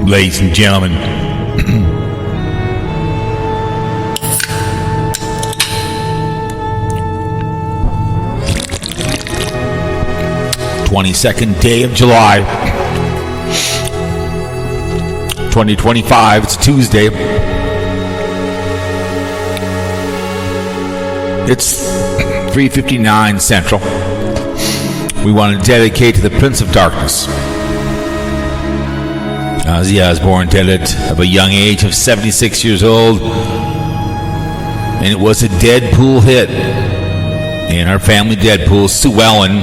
ladies and gentlemen. 22nd day of July, 2025. It's a Tuesday. It's 3:59 Central. We want to dedicate to the Prince of Darkness. Ozzy Osbourne did it at a young age of 76 years old, and it was a Deadpool hit. And our family Deadpool, Sue Ellen,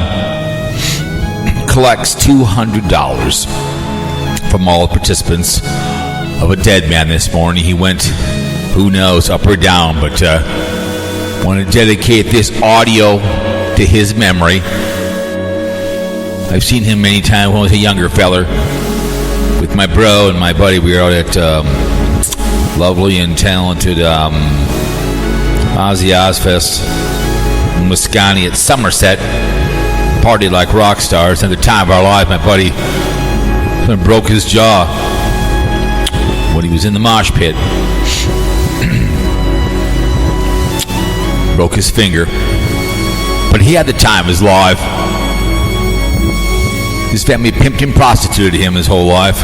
collects $200 from all the participants of a dead man this morning. He went, who knows, up or down, but want to dedicate this audio to his memory. I've seen him many times when I was a younger feller with my bro and my buddy. We were out at lovely and talented Ozzy Ozfest in Wisconsin at Somerset. Partied like rock stars. At the time of our life, my buddy broke his jaw when he was in the mosh pit. Broke his finger. But he had the time of his life. His family pimped and prostituted him his whole life.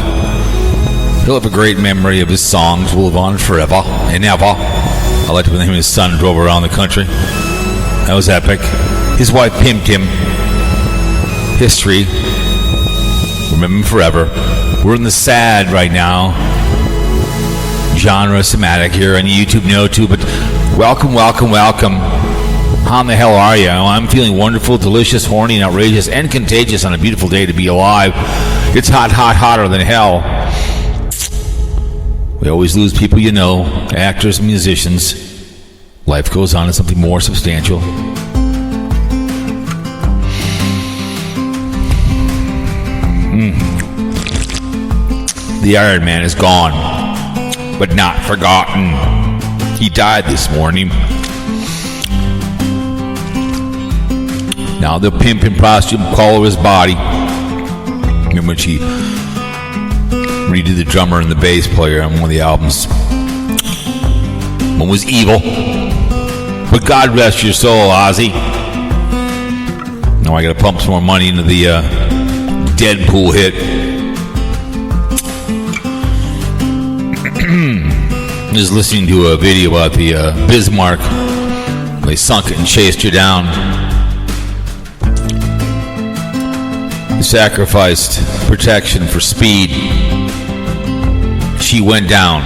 He'll have a great memory of his songs. Will live on forever and ever. I liked when him and his son drove around the country. That was epic. His wife pimped him. History. Remember him forever. We're in the sad right now. Genre somatic here on YouTube, no too, but welcome. How in the hell are you? I'm feeling wonderful, delicious, horny, and outrageous, and contagious on a beautiful day to be alive. It's hot, hotter than hell. We always lose people you know, actors and musicians. Life goes on to something more substantial. The Iron Man is gone, but not forgotten. He died this morning. Now the pimp and prostitute color his body. Remember when she redid the drummer and the bass player on one of the albums? One was evil. But God rest your soul, Ozzy. Now I gotta pump some more money into the Deadpool hit. Just listening to a video about the Bismarck. They sunk it and chased her down. They sacrificed protection for speed. She went down.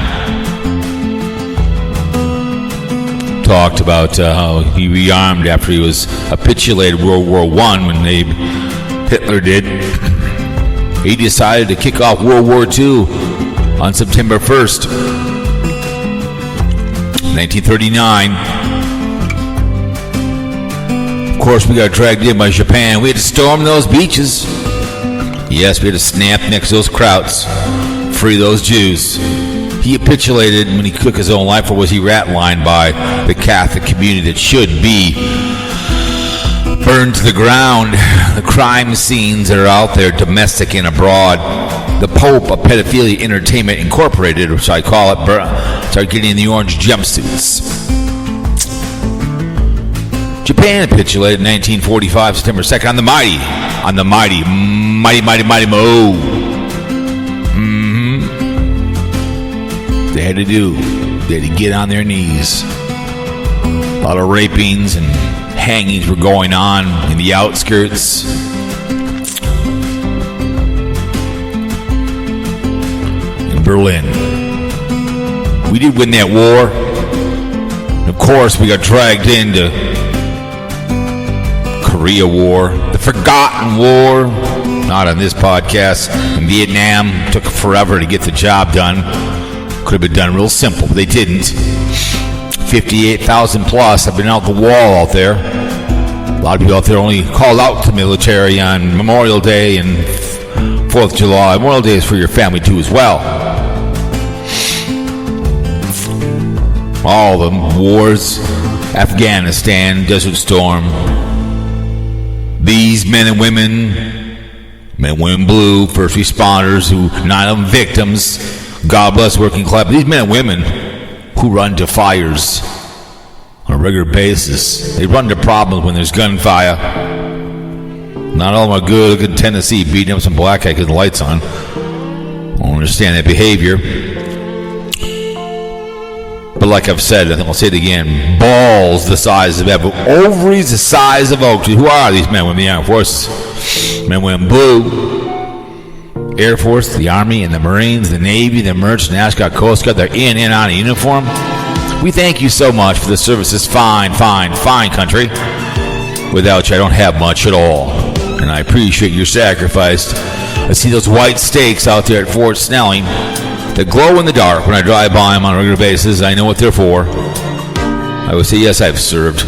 Talked about how he rearmed after he was capitulated World War I when Hitler did. He decided to kick off World War II on September 1st, 1939. Of course, we got dragged in by Japan. We had to storm those beaches. Yes, we had to snap next to those krauts, free those Jews. He capitulated when he took his own life, or was he rat-lined by the Catholic community that should be burned to the ground? The crime scenes that are out there, domestic and abroad. The Pope of Pedophilia Entertainment Incorporated, which I call it, started getting in the orange jumpsuits. Japan capitulated in 1945, September 2nd, on the mighty Mo. They had to get on their knees. A lot of rapings and hangings were going on in the outskirts. Berlin. We did win that war. And of course, we got dragged into Korea War, the forgotten war. Not on this podcast. In Vietnam, took forever to get the job done. Could have been done real simple, but they didn't. 58,000 plus have been out the wall out there. A lot of people out there only called out to the military on Memorial Day and 4th of July. Memorial Day is for your family too as well. All of them. Wars, Afghanistan, Desert Storm. These men and women Men, women, blue, first responders, who 9 of them victims. God bless working class. These men and women who run to fires on a regular basis. They run to problems when there's gunfire. Not all of them are good. Look at Tennessee beating up some black guy because the light's on. I don't understand that behavior. But like I've said, I think I'll say it again, balls the size of ever, ovaries the size of oak trees. Who are these men with the armed forces? Men wearing blue. Air Force, the Army, and the Marines, the Navy, the Merchant, National Guard, Coast Guard. They're in and out of uniform. We thank you so much for the services. Fine country. Without you, I don't have much at all. And I appreciate your sacrifice. I see those white stakes out there at Fort Snelling that glow in the dark when I drive by them on a regular basis. I know what they're for. I would say, yes, I've served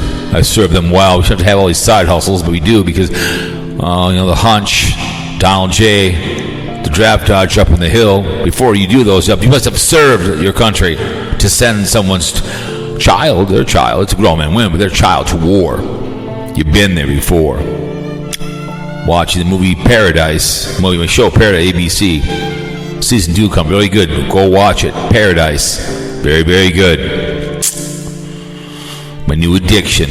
them well. We shouldn't have all these side hustles, but we do because, the hunch, Donald J., the draft dodge up on the hill. Before you do those up, you must have served your country to send someone's child, their child, it's a grown man, women, but their child to war. You've been there before. Watching the movie Paradise, show Paradise, ABC. Season 2 come really good. Go watch it. Paradise. Very, very good. My new addiction.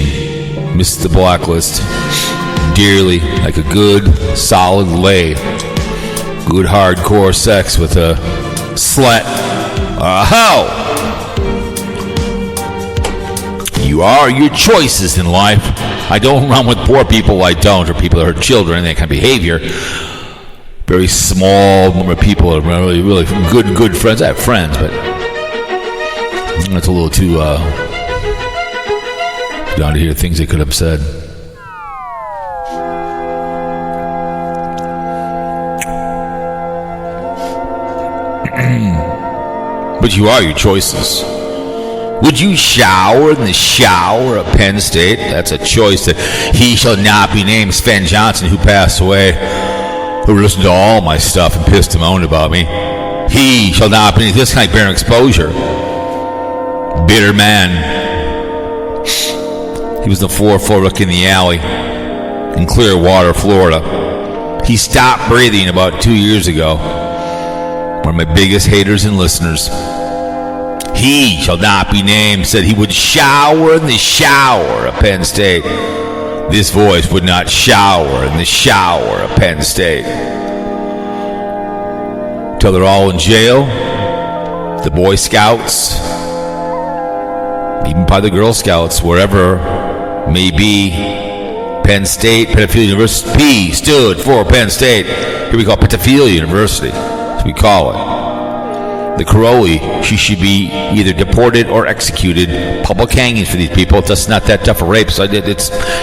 Missed the blacklist. Dearly. Like a good, solid lay. Good, hardcore sex with a slut. How? You are your choices in life. I don't run with poor people. I don't. Or people that hurt children and that kind of behavior. Very small number of people are really, really good friends. I have friends, but that's a little too down to hear things they could have said. But you are your choices. Would you shower in the shower at Penn State? That's a choice that he shall not be named. Sven Johnson, who passed away, who listened to all my stuff and pissed and moaned about me. He shall not be this kind of bearing exposure. Bitter man. He was the 4-4 look in the alley in Clearwater, Florida. He stopped breathing about 2 years ago. One of my biggest haters and listeners. He shall not be named said he would shower in the shower at Penn State. This voice would not shower in the shower of Penn State. Till they're all in jail. The Boy Scouts, even by the Girl Scouts, wherever may be. Penn State, Pedophilia University. P stood for Penn State. Here we call Pedophilia University, as we call it. The Caroli, she should be either deported or executed. Public hangings for these people. It's not that tough a rape. So you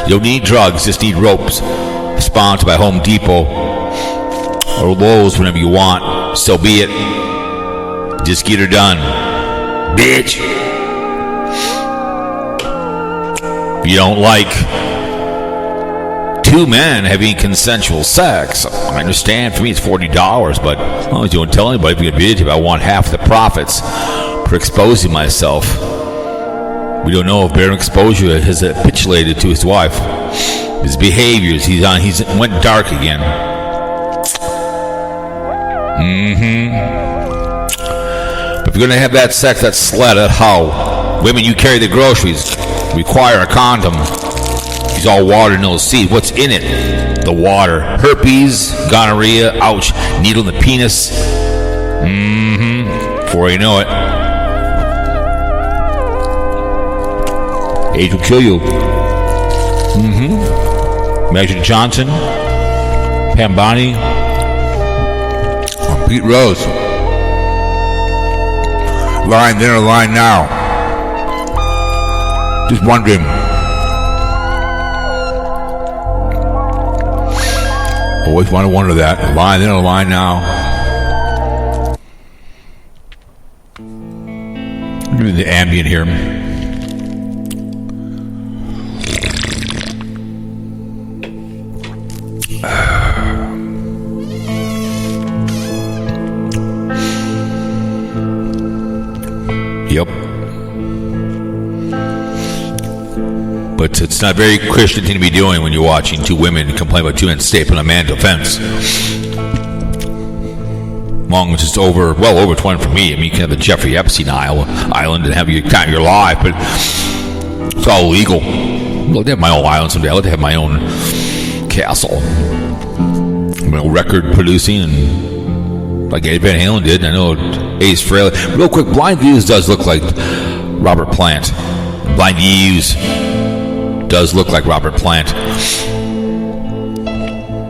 don't need drugs, just need ropes. Sponsored by Home Depot or Lowe's, whenever you want. So be it. Just get her done, bitch. If you don't like 2 men having consensual sex, I understand. For me, it's $40, but as long as you don't tell anybody, if you get videotape, I want half the profits for exposing myself. We don't know if bearing exposure has capitulated to his wife, his behaviors. He's went dark again. But if you're gonna have that sex, that slut, that hoe, women, you carry the groceries, require a condom. It's all water, no seed. What's in it? The water. Herpes, gonorrhea, ouch, needle in the penis. Before you know it. AIDS will kill you. Magic Johnson, Pam Bondi, Pete Rose. Line there, line now. Just wondering. Always want to wonder that. Line there, line now. Give me the ambient here. Yep. But it's not a very Christian thing to be doing when you're watching 2 women complain about 2 men stapling a man to a fence. long as it's over 20 for me. I mean, you can have the Jeffrey Epstein island and have your time of your life, but it's all legal. I'd like to have my own island someday. I'd like to have my own castle. Record producing, and like Eddie Van Halen did. I know Ace Frehley. Real quick, BlindViews does look like Robert Plant. BlindViews does look like Robert Plant.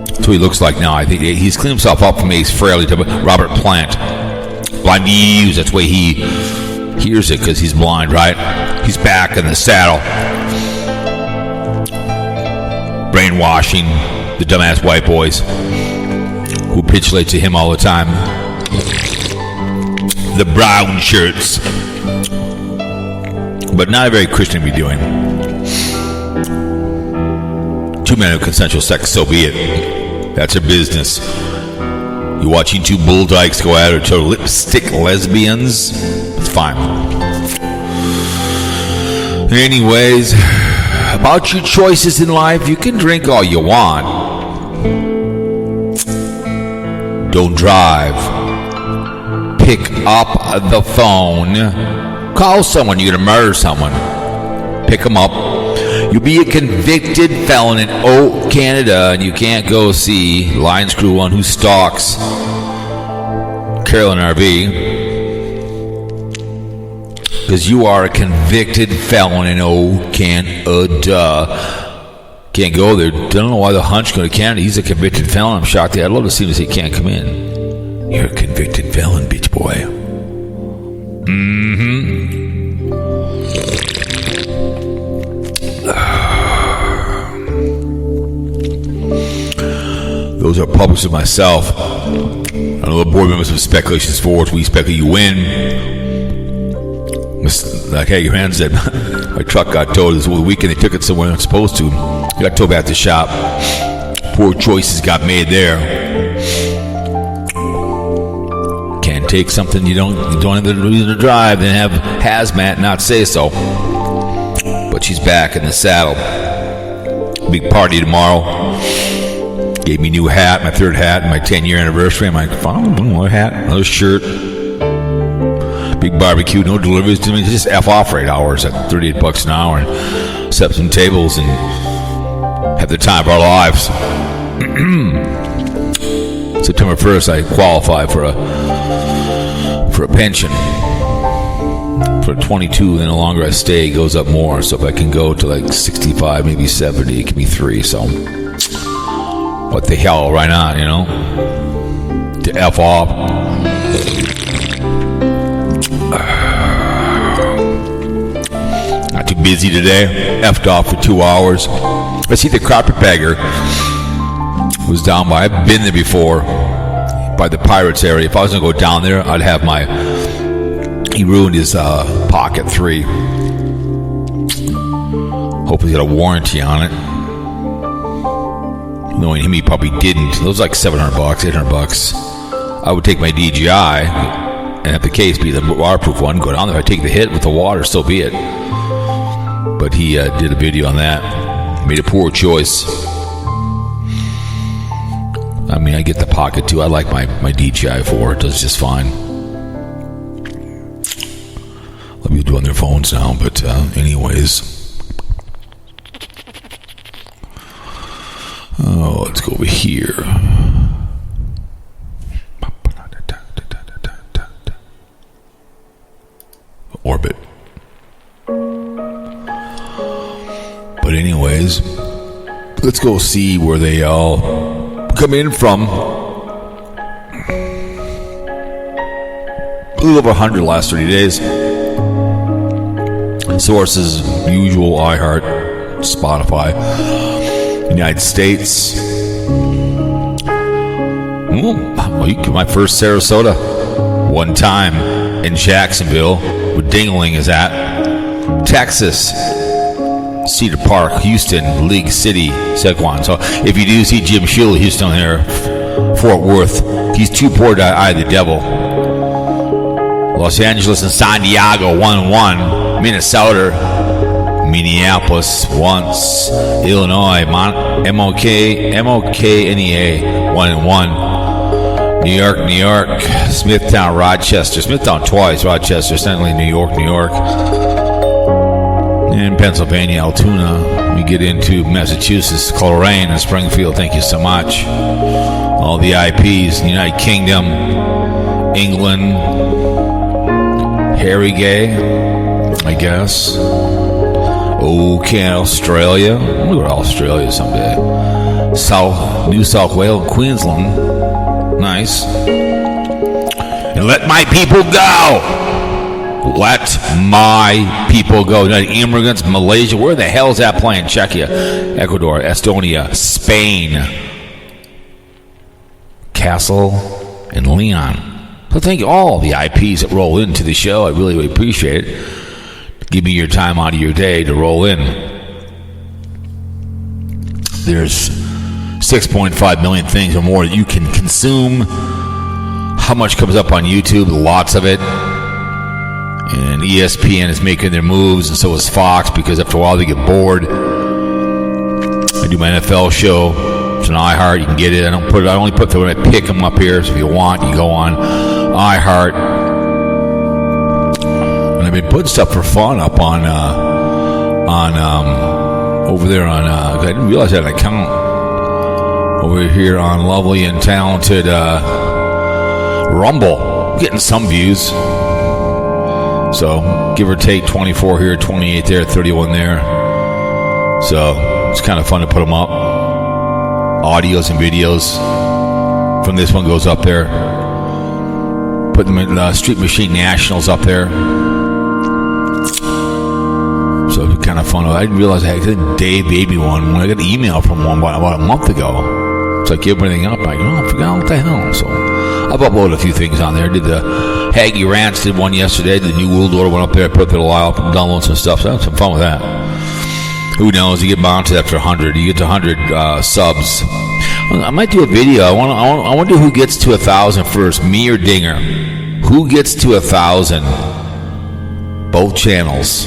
That's what he looks like now. I think he's cleaned himself up from Ace Frehley to Robert Plant. BlindViews, that's the way he hears it, because he's blind, right? He's back in the saddle. Brainwashing the dumbass white boys who capitulate to him all the time. The brown shirts. But not a very Christian to be doing. 2 men of consensual sex, so be it. That's their business. You're watching 2 bull dykes go at it, or lipstick lesbians. It's fine. Anyways, about your choices in life, you can drink all you want. Don't drive. Pick up the phone. Call someone. You're going to murder someone. Pick them up. You'll be a convicted felon in Canada, and you can't go see Lions Crew 1 who stalks Carolyn RV, because you are a convicted felon in Canada. Can't go there. Don't know why the hunch go to Canada. He's a convicted felon. I'm shocked. I'd love to see him say he can't come in. You're a convicted felon, bitch boy. Those are published of myself. I know the board members of Speculation Sports. We speculate you win. Like hey, your man said, my truck got towed this weekend. They took it somewhere they're not supposed to. Got towed back to the shop. Poor choices got made there. Can't take something you don't have the reason to drive, then have hazmat not say so. But she's back in the saddle. Big party tomorrow. Gave me a new hat, my 3rd hat, my 10-year anniversary. I'm like, fine, another hat, another shirt. Big barbecue, no deliveries to me, just F off rate hours at $38 an hour, and set up some tables and have the time of our lives. September 1st, I qualify for a pension. For 22, then the longer I stay, it goes up more. So if I can go to like 65, maybe 70, it can be 3. So what the hell, right on, you know? To F off. Not too busy today. F'd off for 2 hours. I see the carpetbagger was down by, I've been there before, by the Pirates area. If I was going to go down there, I'd have he ruined his Pocket 3. Hopefully he got a warranty on it. Knowing him, he probably didn't. It was like $700, $800. I would take my DJI and have the case be the waterproof one, go down there. I take the hit with the water, so be it. But he did a video on that. Made a poor choice. I mean, I get the Pocket 2. I like my DJI 4. It does just fine. A lot of people do on their phones now, but anyways. Oh, let's go over here. Orbit. But anyways, let's go see where they all come in from. A little over 100 the last 30 days. Sources, usual, iHeart, Spotify, United States. My first Sarasota. One time in Jacksonville, where Dingling is at. Texas. Cedar Park, Houston, League City, Saquon. So if you do see Jim Shula, Houston here, Fort Worth, he's too poor to eye the devil. Los Angeles and San Diego, 1-1. Minnesota, Minneapolis, once. Illinois, MOKNEA, 1-1. New York, New York, Smithtown, Rochester. Smithtown twice, Rochester, certainly New York, New York. And Pennsylvania, Altoona. We get into Massachusetts, Coleraine, and Springfield. Thank you so much. All the IPs, United Kingdom, England, Harrogate, I guess. Okay, Australia. We'll go to Australia someday. New South Wales, Queensland. Nice. And let my people go. Let my people go. United Immigrants, Malaysia. Where the hell is that playing? Czechia, Ecuador, Estonia, Spain, Castle, and Leon. So thank you all the IPs that roll into the show. I really appreciate it. Give me your time out of your day to roll in. There's 6.5 million things or more that you can consume. How much comes up on YouTube? Lots of it. And ESPN is making their moves, and so is Fox, because after a while they get bored. I do my NFL show. It's an iHeart. You can get it. I only put when I pick them up here. So if you want, you go on iHeart. And I've been putting stuff for fun up on over there on. I didn't realize I had an account over here on lovely and talented Rumble. Getting some views. So give or take 24 here, 28 there, 31 there. So it's kind of fun to put them up. Audios and videos from this one goes up there. Put them in Street Machine Nationals up there. So it's kind of fun. I didn't realize I had a Dave Baby one when I got an email from one about a month ago. So I gave everything up. I go, I forgot what the hell. So I've uploaded a few things on there. Did the Haggy Rants, did one yesterday. The New World Order went up there. I put it a while, download some stuff. So I had some fun with that. Who knows? You get mounted after 100. You get to 100 subs. I might do a video. I want to do who gets to 1,000 first, me or Dinger. Who gets to 1,000? Both channels.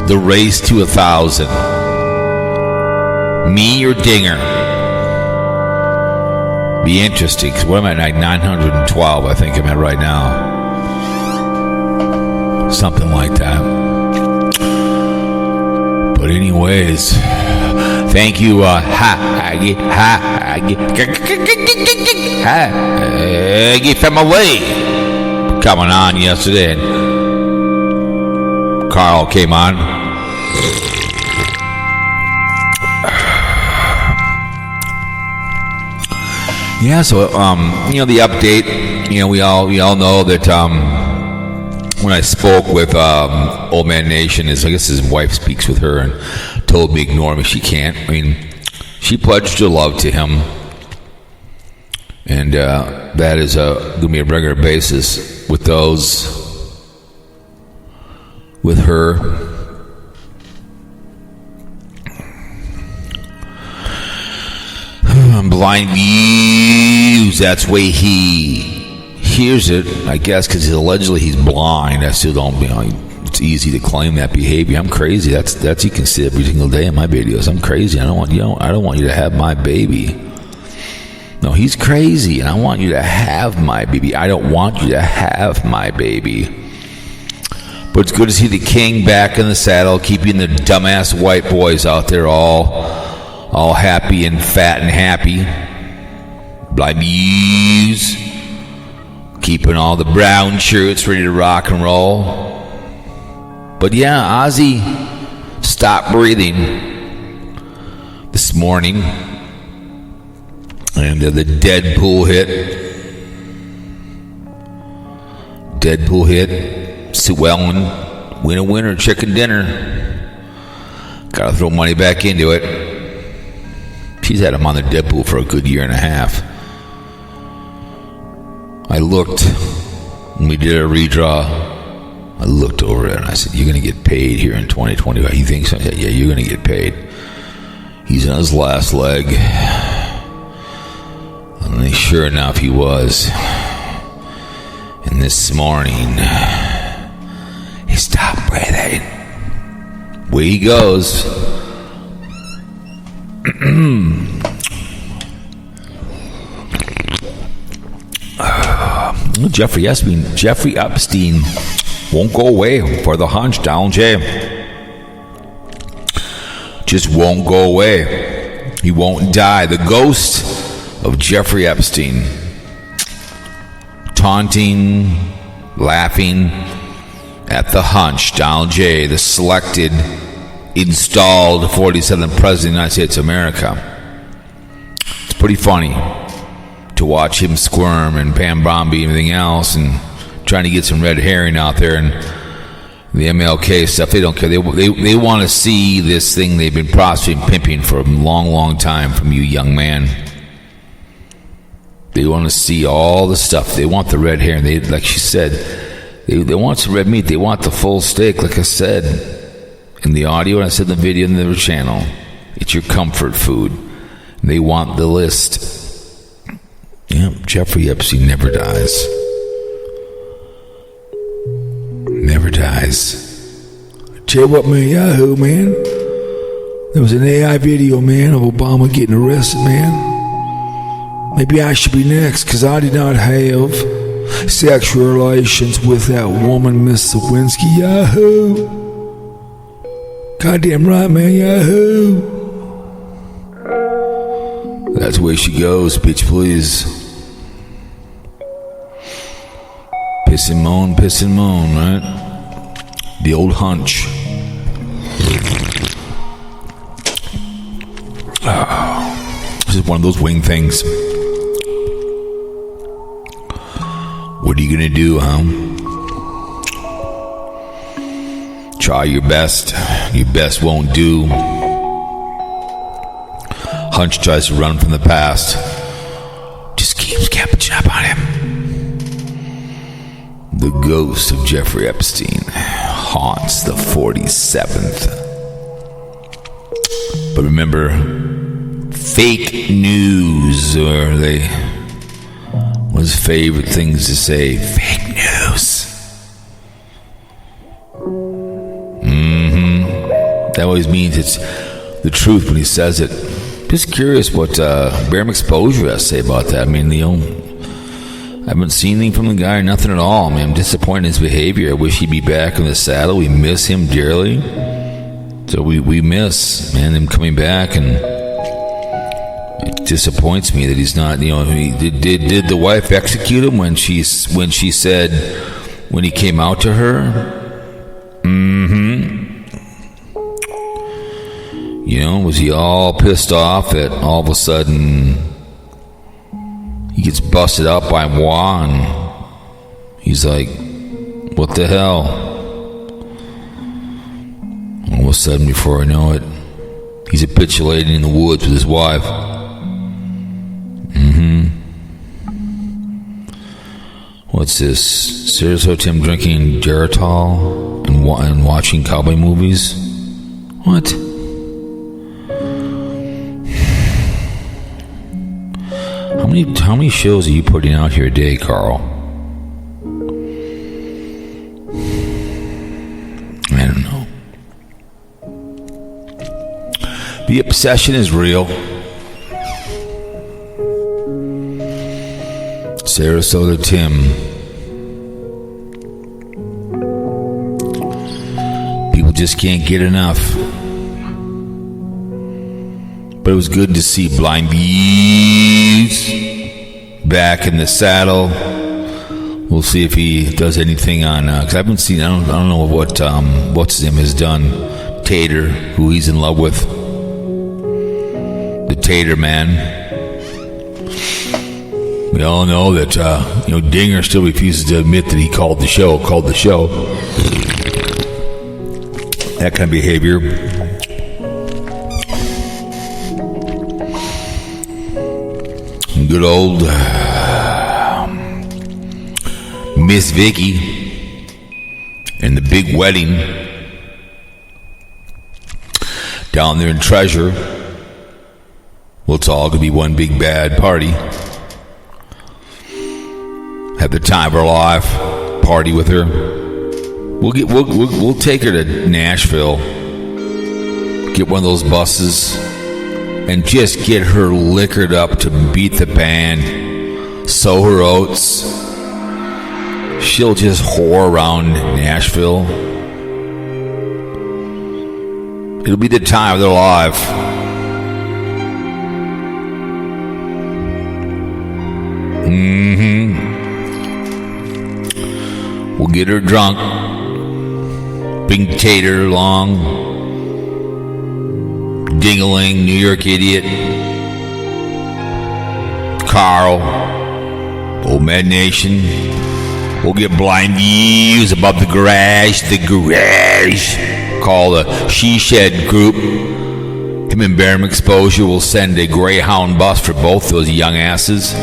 The race to 1,000. Me or Dinger? Be interesting. Cause what am I at? 912. I think I'm at right now. Something like that. But anyways, thank you, Haggy family, for coming on yesterday. And Carl came on. Yeah, so the update. We all know that when I spoke with Old Man Nation, I guess his wife speaks with her and told me ignore me. She can't. I mean, she pledged her love to him, and that is going to be a regular basis with those with her. BlindViews. That's the way he hears it, I guess, because allegedly he's blind. I still don't. It's easy to claim that behavior. I'm crazy. That's you can see every single day in my videos. I'm crazy. I don't want you to have my baby. No, he's crazy, and I want you to have my baby. I don't want you to have my baby. But it's good to see the king back in the saddle, keeping the dumbass white boys out there all happy and fat and happy. BlindViews. Keeping all the brown shirts ready to rock and roll. But yeah, Ozzy stopped breathing this morning. And the Deadpool hit. Sue Ellen, winner, chicken dinner. Gotta throw money back into it. She's had him on the Deadpool for a good year and a half. I looked, when we did a redraw, I looked over it and I said, you're going to get paid here in 2020. He thinks so? Yeah, you're going to get paid. He's on his last leg. And sure enough, he was. And this morning, he stopped breathing. Away he goes. Jeffrey Epstein won't go away for the hunch, Donald J. Just won't go away. He won't die. The ghost of Jeffrey Epstein, taunting, laughing at the hunch, Donald J., the selected, installed 47th President of the United States of America. It's pretty funny to watch him squirm and Pam Bondi and everything else and trying to get some red herring out there and the MLK stuff. They don't care. They want to see this thing they've been prostituting, pimping for a long, long time from you, young man. They want to see all the stuff. They want the red herring. They, like she said, they want some red meat. They want the full steak, like I said in the audio and I said in the video in the channel. It's your comfort food. They want the list. Yeah, Jeffrey Epstein never dies. Never dies. Tell you what, man, Yahoo, man. There was an AI video, man, of Obama getting arrested, man. Maybe I should be next, because I did not have sexual relations with that woman, Miss Lewinsky. Yahoo. Goddamn right, man, Yahoo. That's the way she goes, bitch, please. Piss and moan, right? The old hunch. This is one of those wing things. What are you gonna do, huh? Try your best. Your best won't do. Hunch tries to run from the past. Just keeps catching up on him. The ghost of Jeffrey Epstein haunts the 47th. But remember, fake news, or one of his favorite things to say, fake news. That always means it's the truth when he says it. Just curious what Bear Exposure has to say about that. I mean, I haven't seen anything from the guy, nothing at all. I mean, I'm disappointed in his behavior. I wish he'd be back in the saddle. We miss him dearly. So we miss, man, him coming back, and it disappoints me that he's not, did the wife execute him when she said, when he came out to her? Was he all pissed off that all of a sudden he gets busted up by moi, and he's like, what the hell? All of a sudden, before I know it, he's capitulating in the woods with his wife. What's this? Sarasota him drinking Geritol and watching cowboy movies? What? How many shows are you putting out here a day, Carl? I don't know. The obsession is real. Sarasota Tim. People just can't get enough. But it was good to see BlindViews back in the saddle. We'll see if he does anything on, because I haven't seen, I don't know what what's his name has done. Tater, who he's in love with. The Tater Man. We all know that, Dinger still refuses to admit that he called the show. That kind of behavior. Good old MzVicky and the big wedding down there in Treasure. Well, it's all gonna be one big bad party. Have the time of our life, party with her. We'll take her to Nashville. Get one of those buses. And just get her liquored up to beat the band, sow her oats, she'll just whore around Nashville. It'll be the time of their life. We'll get her drunk. Big tater long. Ding-a-ling, New York idiot. Carl. Old Mad Nation. We'll get BlindViews above the garage. Call the She Shed group. Him and Barham Exposure will send a Greyhound bus for both those young asses.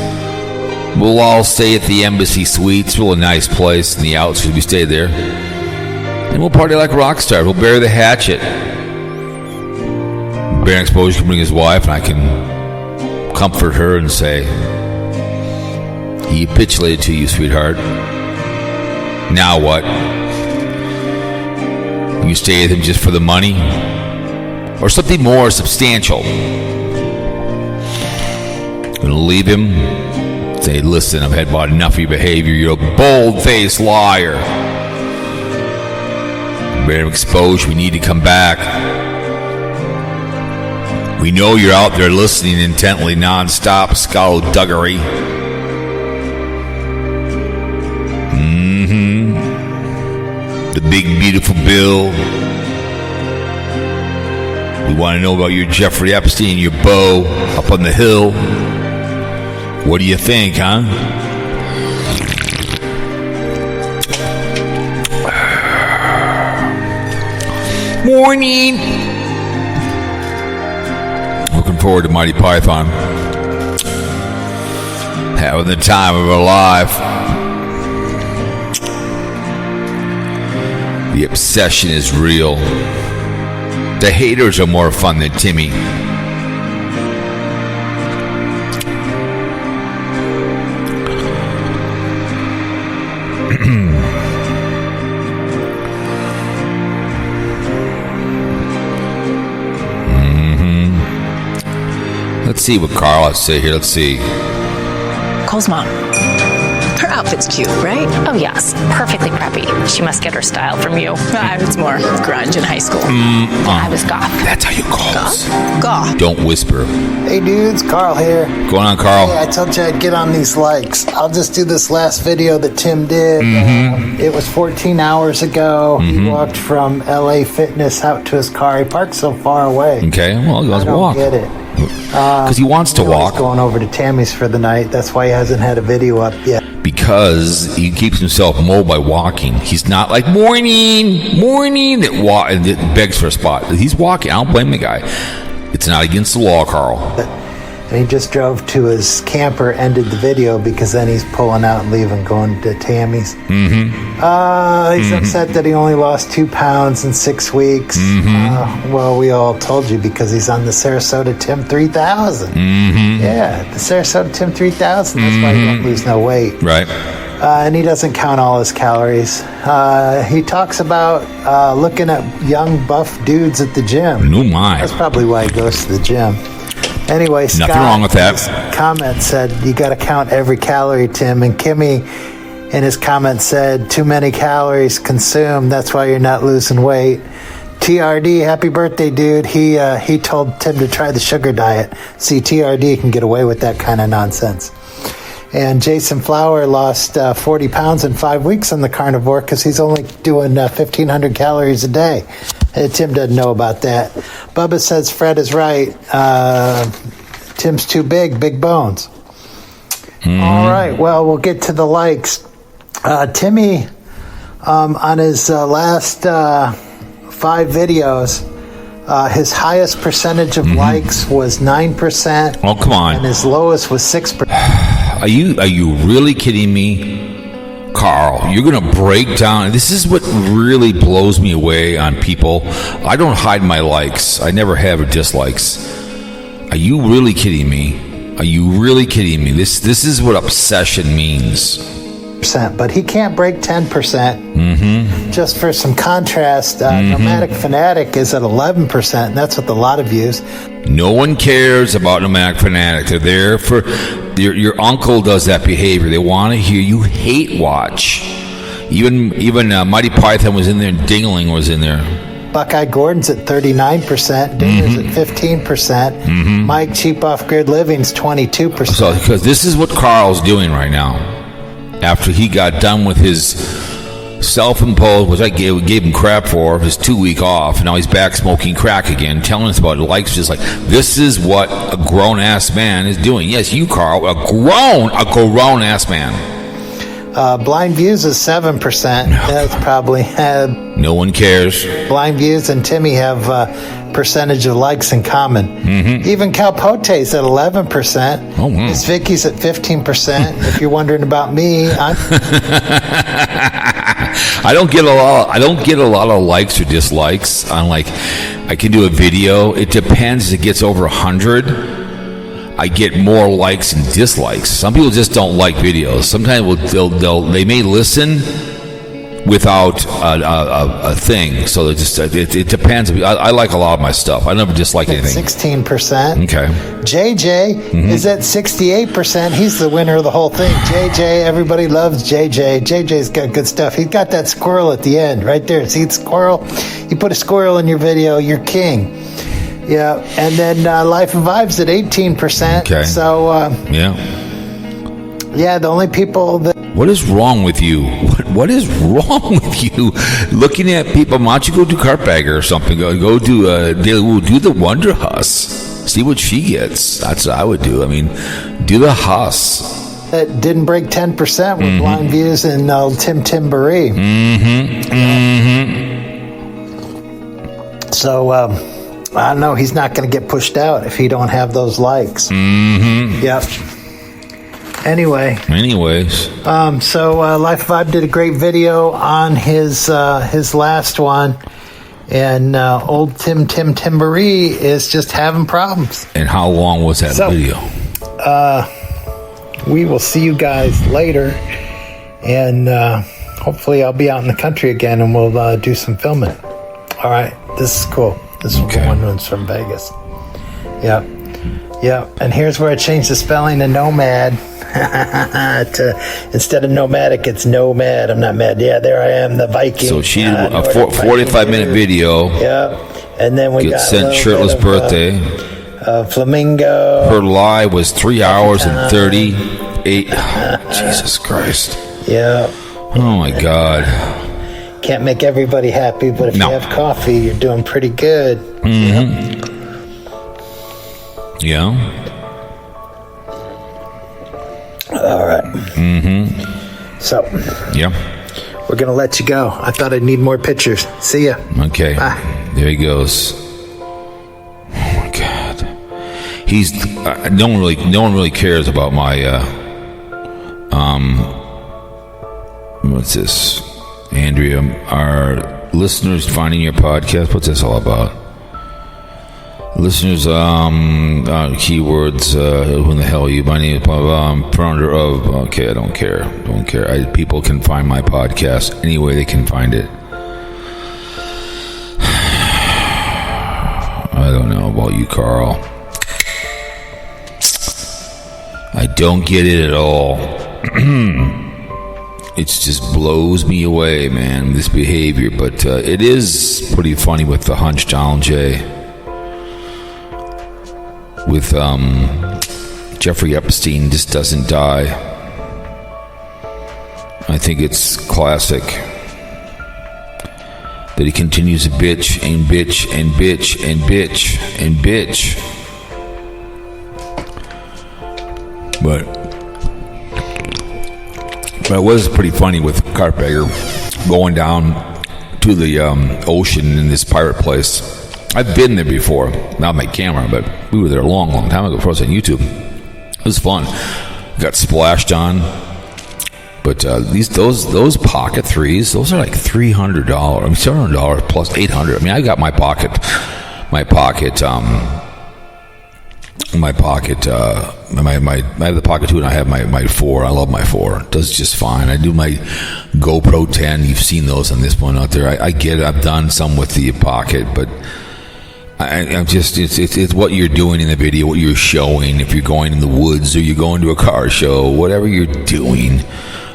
We'll all stay at the Embassy Suites. Real nice place in the outskirts. We stay there. And we'll party like rock stars. We'll bury the hatchet. Barham Exposure can bring his wife, and I can comfort her and say, he capitulated to you, sweetheart. Now what? You stay with him just for the money? Or something more substantial? Gonna leave him? Say, listen, I've had about enough of your behavior. You're a bold-faced liar. Better expose. We need to come back. We know you're out there listening intently, non-stop, skullduggery. The big, beautiful bill. We want to know about your Jeffrey Epstein, your beau up on the hill. What do you think, huh? Morning. Looking forward to Mighty Python. Having the time of our life. The obsession is real. The haters are more fun than Timmy. Let's see what Carl has to say here. Let's see. Cole's mom. Her outfit's cute, right? Oh, yes. Perfectly preppy. She must get her style from you. I was more grunge in high school. I was goth. That's how you call us. Goth. Don't whisper. Hey dudes, Carl here. Going on, Carl? Hey, I told you I'd get on these likes. I'll just do this last video that Tim did. It was 14 hours ago. He walked from LA Fitness out to his car. He parked so far away. Okay, well, he wants to walk. I don't get it. Because he wants to walk. He's going over to Tammy's for the night. That's why he hasn't had a video up yet. Because he keeps himself mobile by walking. He's not like, morning, that begs for a spot. He's walking. I don't blame the guy. It's not against the law, Carl. And he just drove to his camper, ended the video, because then he's pulling out and leaving, going to Tammy's. He's upset that he only lost 2 pounds in 6 weeks. Well, we all told you, because he's on the Sarasota Tim 3000. Yeah, the Sarasota Tim 3000. That's why he don't lose no weight. Right. And he doesn't count all his calories. He talks about looking at young, buff dudes at the gym. No, my. That's probably why he goes to the gym. Anyway, nothing wrong with that. His comment said, you got to count every calorie, Tim. And Kimmy, in his comment, said, too many calories consumed. That's why you're not losing weight. TRD, happy birthday, dude. He told Tim to try the sugar diet. See, TRD can get away with that kind of nonsense. And Jason Flower lost 40 pounds in 5 weeks on the carnivore because he's only doing 1,500 calories a day. Tim doesn't know about that. Bubba says Fred is right. Tim's too big bones. All right, well, we'll get to the likes. Timmy, on his last 5 videos, his highest percentage of likes was 9%. Oh, come on. And his lowest was 6%. Are you really kidding me? Carl, you're going to break down. This is what really blows me away on people. I don't hide my likes. I never have or dislikes. Are you really kidding me? Are you really kidding me? This is what obsession means. But he can't break 10%. Just for some contrast, Nomadic Fanatic is at 11%, and that's with a lot of views. No one cares about Nomadic Fanatic. They're there for... Your uncle does that behavior. They want to hear you hate watch. Even Mighty Python was in there, and Dingling was in there. Buckeye Gordon's at 39%. Dinger's at 15%. Mike Cheap Off Grid Living's 22%. So, because this is what Carl's doing right now. After he got done with his self-imposed, which I gave him crap for, his 2-week off, and now he's back smoking crack again, telling us about likes. Just like, this is what a grown-ass man is doing. Yes, you, Carl, a grown-ass man. BlindViews is 7%. That's probably no one cares. BlindViews and Timmy have percentage of likes in common. Even Cowpote's at 11%. Oh, wow. MzVicky's at 15%. If you're wondering about me, I'm I don't get a lot of likes or dislikes on, like, I can do a video. It depends. If it gets over 100, I get more likes and dislikes. Some people just don't like videos. Sometimes they may listen without a thing. So it depends. I like a lot of my stuff. I never dislike anything. 16%. Okay. JJ is at 68%. He's the winner of the whole thing. JJ, everybody loves JJ. JJ's got good stuff. He's got that squirrel at the end right there. See the squirrel? You put a squirrel in your video, you're king. Yeah, and then Life of Vibes at 18%. Okay. So, yeah, the only people that... What is wrong with you? What is wrong with you? Looking at people, why don't you go do Cartbagger or something? Go do do the Wonder Huss. See what she gets. That's what I would do. I mean, do the Huss. That didn't break 10% with BlindViews and Tim Timberee. So, I don't know. He's not going to get pushed out if he don't have those likes. Yep. Anyways. So Life Vibe did a great video on his last one, and old Tim Timberee is just having problems. And how long was that video? We will see you guys later, and hopefully I'll be out in the country again, and we'll do some filming. All right. This is cool. This is one one's from Vegas. Yep. And here's where I changed the spelling to Nomad. Instead of nomadic, it's nomad. I'm not mad. Yeah, there I am, the Viking. So she did a 45-minute video. Yep. And then we got sent shirtless birthday. Flamingo. Her live was 3 hours and 38. Jesus Christ. Yeah. Oh my God. Can't make everybody happy, but if you have coffee, you're doing pretty good. Yeah. All right. So. Yeah. We're going to let you go. I thought I'd need more pictures. See ya. Okay. Bye. There he goes. Oh my God. He's no one really cares about my what's this? Andrea, are listeners finding your podcast? What's this all about? Listeners, keywords, who the hell are you? My name is founder of... Okay, I don't care. People can find my podcast any way they can find it. I don't know about you, Carl. I don't get it at all. It just blows me away, man, this behavior. But it is pretty funny with the Hunch Donald J. With Jeffrey Epstein just doesn't die. I think it's classic that he continues to bitch and bitch and bitch and bitch and bitch. But it was pretty funny with Cartbagger going down to the ocean in this pirate place. I've been there before, not my camera, but we were there a long time ago before I was on YouTube. It was fun. Got splashed on. But those pocket threes, those are like $300. I mean, $700 plus $800. I mean, I got my pocket. I have the Pocket 2 and I have my 4. I love my 4. It does just fine. I do my GoPro 10. You've seen those on this one out there. I get it. I've done some with the Pocket, but I'm just, it's what you're doing in the video, what you're showing. If you're going in the woods or you're going to a car show, whatever you're doing,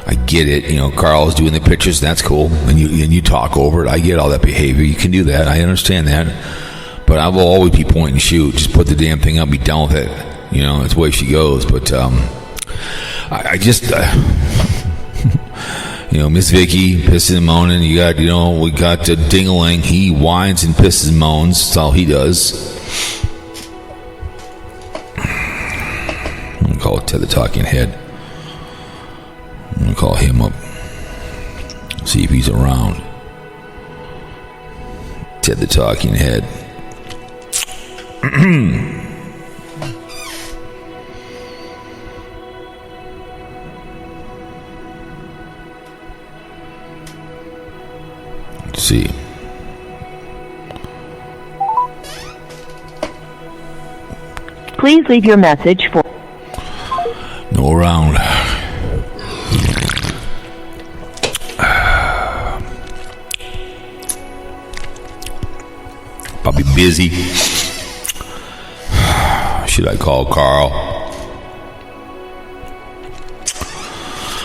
I get it. Carl's doing the pictures. That's cool. And you talk over it. I get all that behavior. You can do that. I understand that. But I will always be point and shoot. Just put the damn thing up. Be done with it. That's the way she goes. But I just, MzVicky pisses and moaning. You got, we got Ding-a-ling. He whines and pisses and moans. That's all he does. I'm going to call it Ted the Talking Head. I'm going to call him up. See if he's around. Ted the Talking Head. Let's see. Please leave your message for... No around. Probably busy. Should I call Carl?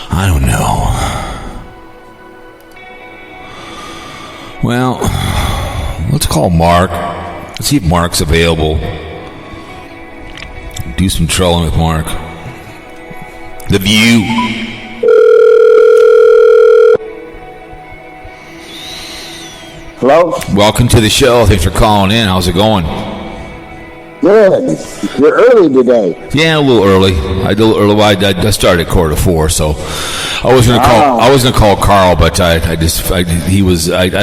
I don't know. Well, let's call Mark. Let's see if Mark's available. Do some trolling with Mark. The View. Hello? Welcome to the show. Thanks for calling in. How's it going? Good. You're early today. Yeah, a little early. I did a little early. I started at 4:45, so I was gonna call Carl, but I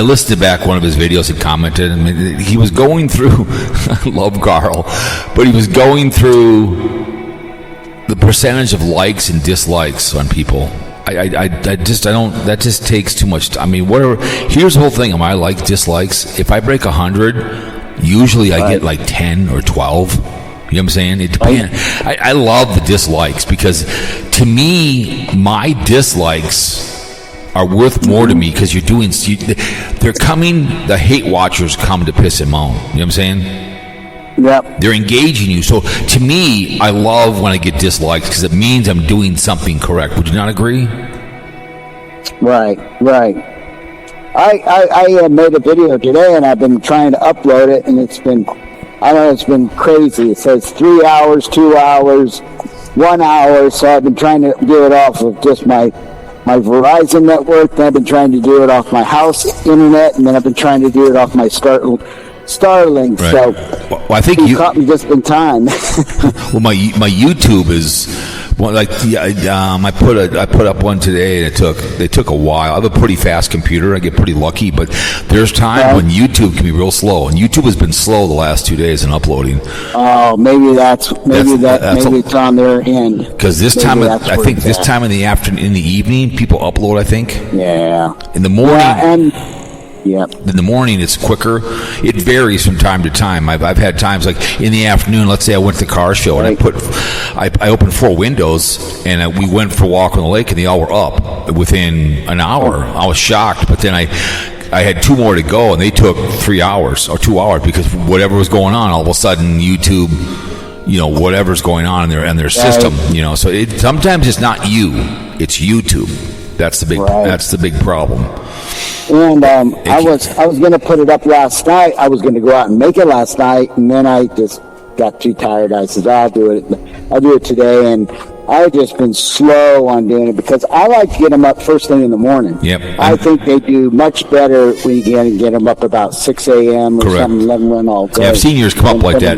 listed back one of his videos and commented. I mean, he was going through. I love Carl, but he was going through the percentage of likes and dislikes on people. I don't. That just takes too much. I mean, here's the whole thing. Am I like dislikes? If I break 100. Usually I get like 10 or 12. You know what I'm saying? It depends. I love the dislikes because to me, my dislikes are worth more to me because they're coming, the hate watchers come to piss and moan. You know what I'm saying? Yep. They're engaging you. So to me, I love when I get dislikes because it means I'm doing something correct. Would you not agree? Right. I made a video today, and I've been trying to upload it, and it's been crazy. It says 3 hours, 2 hours, 1 hour, so I've been trying to do it off of just my Verizon network, then I've been trying to do it off my house internet, and then I've been trying to do it off my Starlink. Right. So well, I think you caught me just in time. Well, my YouTube is I put up one today, and they took a while. I have a pretty fast computer. I get pretty lucky, but there's times when YouTube can be real slow, and YouTube has been slow the last 2 days in uploading. Oh, maybe it's on their end. Because this time in the afternoon, in the evening, people upload. I think. Yeah. In the morning. Yeah, Yep. In the morning, it's quicker. It varies from time to time. I've had times like in the afternoon. Let's say I went to the car show and I opened 4 windows and we went for a walk on the lake and they all were up within an hour. I was shocked, but then I had 2 more to go and they took 3 hours or 2 hours because whatever was going on, all of a sudden YouTube, whatever's going on in their system, So sometimes it's not you, it's YouTube. That's the big problem. And I was going to put it up last night. I was going to go out and make it last night, and then I just got too tired. I said, I'll do it today. And I've just been slow on doing it because I like to get them up first thing in the morning. Yep. I think they do much better when you get them up about 6 a.m. or something, let them run all day. Yeah, I've seen yours come up like that.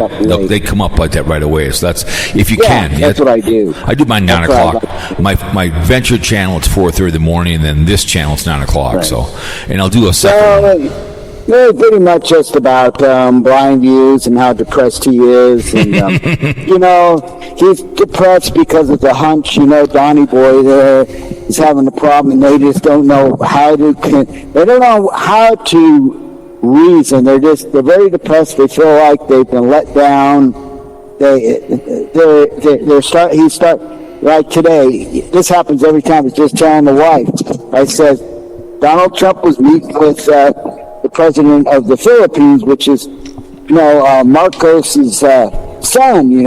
They come up like that right away. So that's, if you can. That's what I do. I do mine 9 o'clock. My venture channel, it's 4:30 in the morning, and then this channel, it's 9 o'clock. Right. So, and I'll do a second one. Yeah, pretty much just about BlindViews and how depressed he is. And, he's depressed because of the hunch. Donnie Boy there is having a problem, and they just don't know how to reason. They're very depressed. They feel like they've been let down. Like today, this happens every time. It's just telling the wife. I said, Donald Trump was meeting with the president of the Philippines, which is, Marcos's son,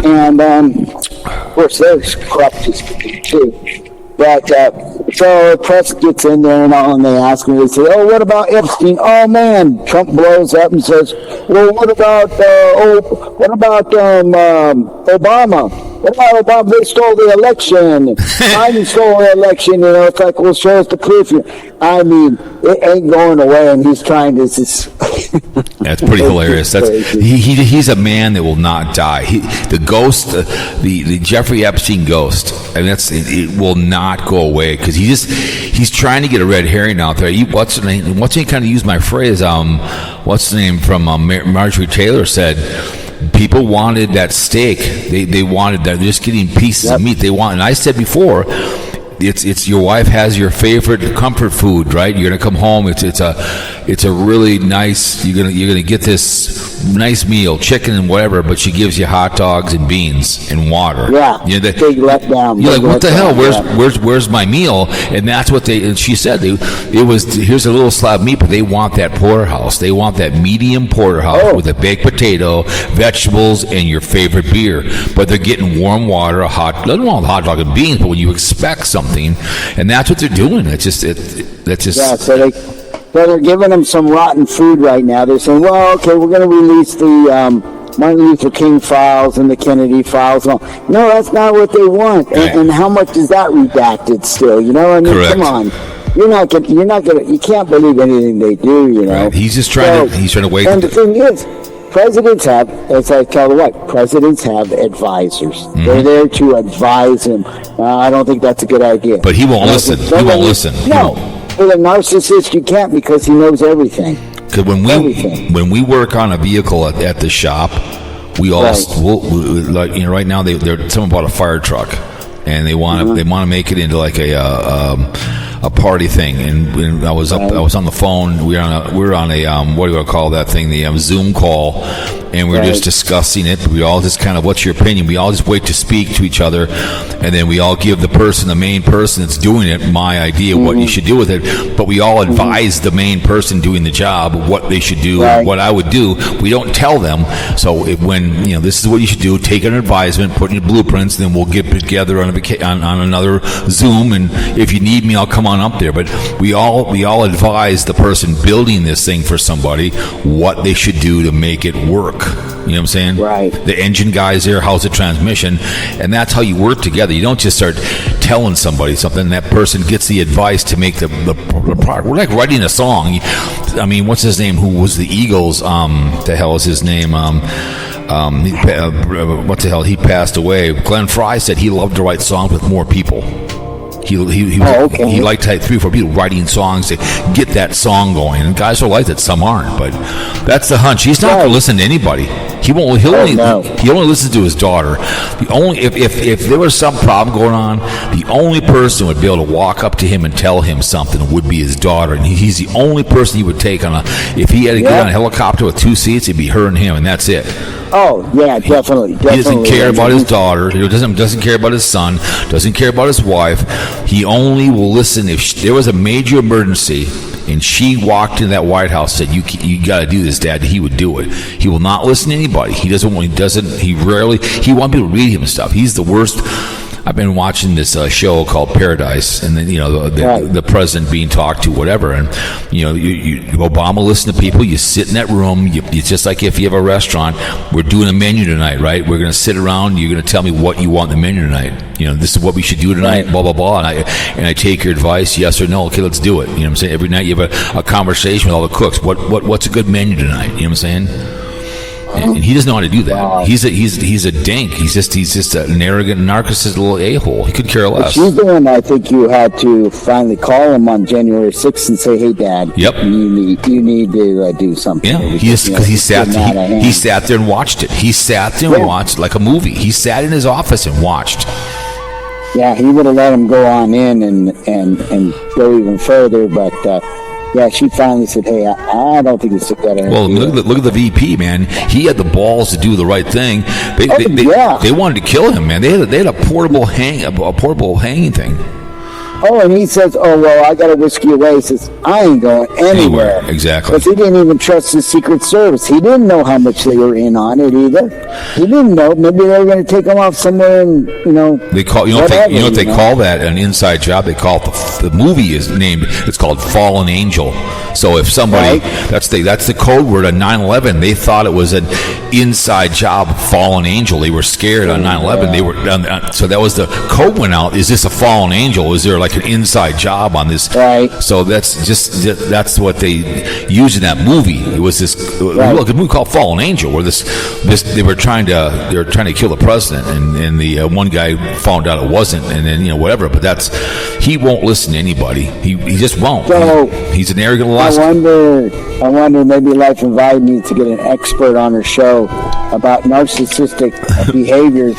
and of course they're corrupt as can be too. But so press gets in there and all, and they ask me. They say, "Oh, what about Epstein?" Oh man, Trump blows up and says, "Well, what about Obama? What about Obama? They stole the election. Biden stole the election." You know, it's like, well, show us the proof. I mean, it ain't going away, and he's trying to. That's pretty hilarious. That's he's a man that will not die. The ghost, the Jeffrey Epstein ghost, and it will not go away because he's trying to get a red herring out there. What's the name? Kind of use my phrase? What's the name from Marjorie Taylor said? People wanted that steak. They wanted that. They're just getting pieces of meat. They want. And I said before, it's your wife has your favorite comfort food, right? You're gonna come home. It's a really nice. You're gonna get this nice meal, chicken and whatever. But she gives you hot dogs and beans and water. Yeah, you know, big letdown. You're like, what the hell? Where's my meal? And that's what they. And she said it was. Here's a little slab of meat, but they want that porterhouse. They want that medium porterhouse with a baked potato, vegetables, and your favorite beer. But they're getting warm water, doesn't want hot dog and beans. But when you expect something, and that's what they're doing. That's just. Yeah. So they're giving them some rotten food right now. They're saying, well, okay, we're going to release the Martin Luther King files and the Kennedy files. No, that's not what they want. Right. And how much is that redacted still? You know, I mean, Correct. Come on. You can't believe anything they do, you know. Right. He's just trying to wait. And the thing is, presidents have, as I tell the wife, presidents have advisors. Mm-hmm. They're there to advise him. I don't think that's a good idea. But he won't listen. He won't listen. No. With a narcissist, you can't because he knows everything. Because when we work on a vehicle at the shop, we all right now someone bought a fire truck and they want to make it into like a party thing. And I was on the phone. We were on a what do you call that thing? The Zoom call. And we were just discussing it. We all just kind of, what's your opinion? We all just wait to speak to each other, and then we all give the main person that's doing it, my idea what you should do with it. But we all advise the main person doing the job what they should do, what I would do. We don't tell them. So when this is what you should do, take an advisement, put in your blueprints, and then we'll get together on another Zoom. And if you need me, I'll come on up there. But we all advise the person building this thing for somebody what they should do to make it work. You know what I'm saying? Right. The engine guy's there, how's the transmission? And that's how you work together. You don't just start telling somebody something. That person gets the advice to make the product. We're like writing a song. I mean, what's his name? Who was the Eagles? The hell is his name? What the hell? He passed away. Glenn Fry said he loved to write songs with more people. He liked to have 3 or 4 people writing songs to get that song going, and guys are like that. Some aren't, but that's the hunch. He's not going to listen to anybody. He won't. He only listens to his daughter. If there was some problem going on, the only person who would be able to walk up to him and tell him something would be his daughter, and he's the only person he would take on if he had to get on a helicopter with 2 seats, it'd be her and him, and that's it. Oh yeah, definitely. He doesn't care about his daughter. He doesn't care about his son. Doesn't care about his wife. He only will listen if there was a major emergency and she walked into that White House and said, "You got to do this, Dad." He would do it. He will not listen to anybody. He wants people to read him stuff. He's the worst. I've been watching this show called Paradise, and then the president being talked to, whatever, and Obama listen to people. You sit in that room. It's just like if you have a restaurant. We're doing a menu tonight, right? We're going to sit around. You're going to tell me what you want in the menu tonight. This is what we should do tonight. Blah blah blah. And I take your advice, yes or no. Okay, let's do it. You know what I'm saying? Every night you have a conversation with all the cooks. What's a good menu tonight? You know what I'm saying? And he doesn't know how to do that. Wow. He's a dink. He's just an arrogant narcissist little a-hole. He could care less. But she's the one I think you had to finally call him on January 6th and say, "Hey, Dad, you need to do something." Yeah, he sat there and watched it. He sat there and watched like a movie. He sat in his office and watched. Yeah, he would have let him go on in and go even further, but. Yeah, she finally said, "Hey, I don't think it's a good idea." Well, look at the VP, man. He had the balls to do the right thing. They wanted to kill him, man. They had a portable hanging thing. Oh, and he says, "Oh well, I got to whisk you away." He says, "I ain't going anywhere." Exactly. Because he didn't even trust the Secret Service. He didn't know how much they were in on it either. He didn't know. Maybe they were going to take him off somewhere, and they call what they call that an inside job. They call it the movie is named. It's called Fallen Angel. So if somebody that's the code word on 9/11. They thought it was an inside job, Fallen Angel. They were scared on 9/11. They were so that was the code went out. Is this a fallen angel? Is there like an inside job on this? Right. So that's what they used in that movie. It was this look a movie called Fallen Angel, where they were trying to kill the president, and the one guy found out it wasn't, and then whatever. But he won't listen to anybody. He just won't. So he's an arrogant lost. I wonder maybe Life and Vibe needs to get an expert on her show about narcissistic behaviors.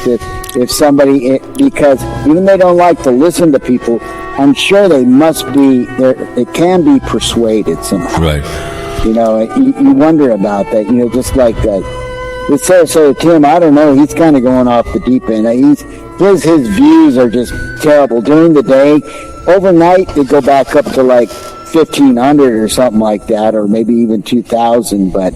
If somebody, because even they don't like to listen to people, I'm sure they must be there. They can be persuaded somehow. Right. You wonder about that. Just like with Sarasota Tim, I don't know. He's kind of going off the deep end. His views are just terrible during the day. Overnight, they go back up to like 1,500 or something like that, or maybe even 2,000. But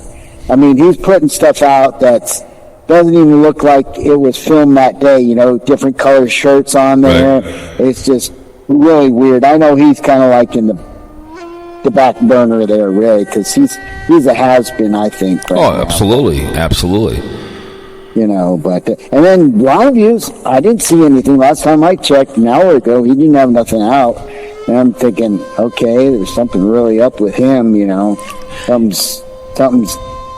I mean, he's putting stuff out that doesn't even look like it was filmed that day. Different color shirts on there. Right. It's just really weird. I know he's kind of like in the back burner there, really, because he's a has-been, I think. Right now. Absolutely. But and then BlindViews, I didn't see anything last time I checked an hour ago. He didn't have nothing out, and I'm thinking, okay, there's something really up with him. Something's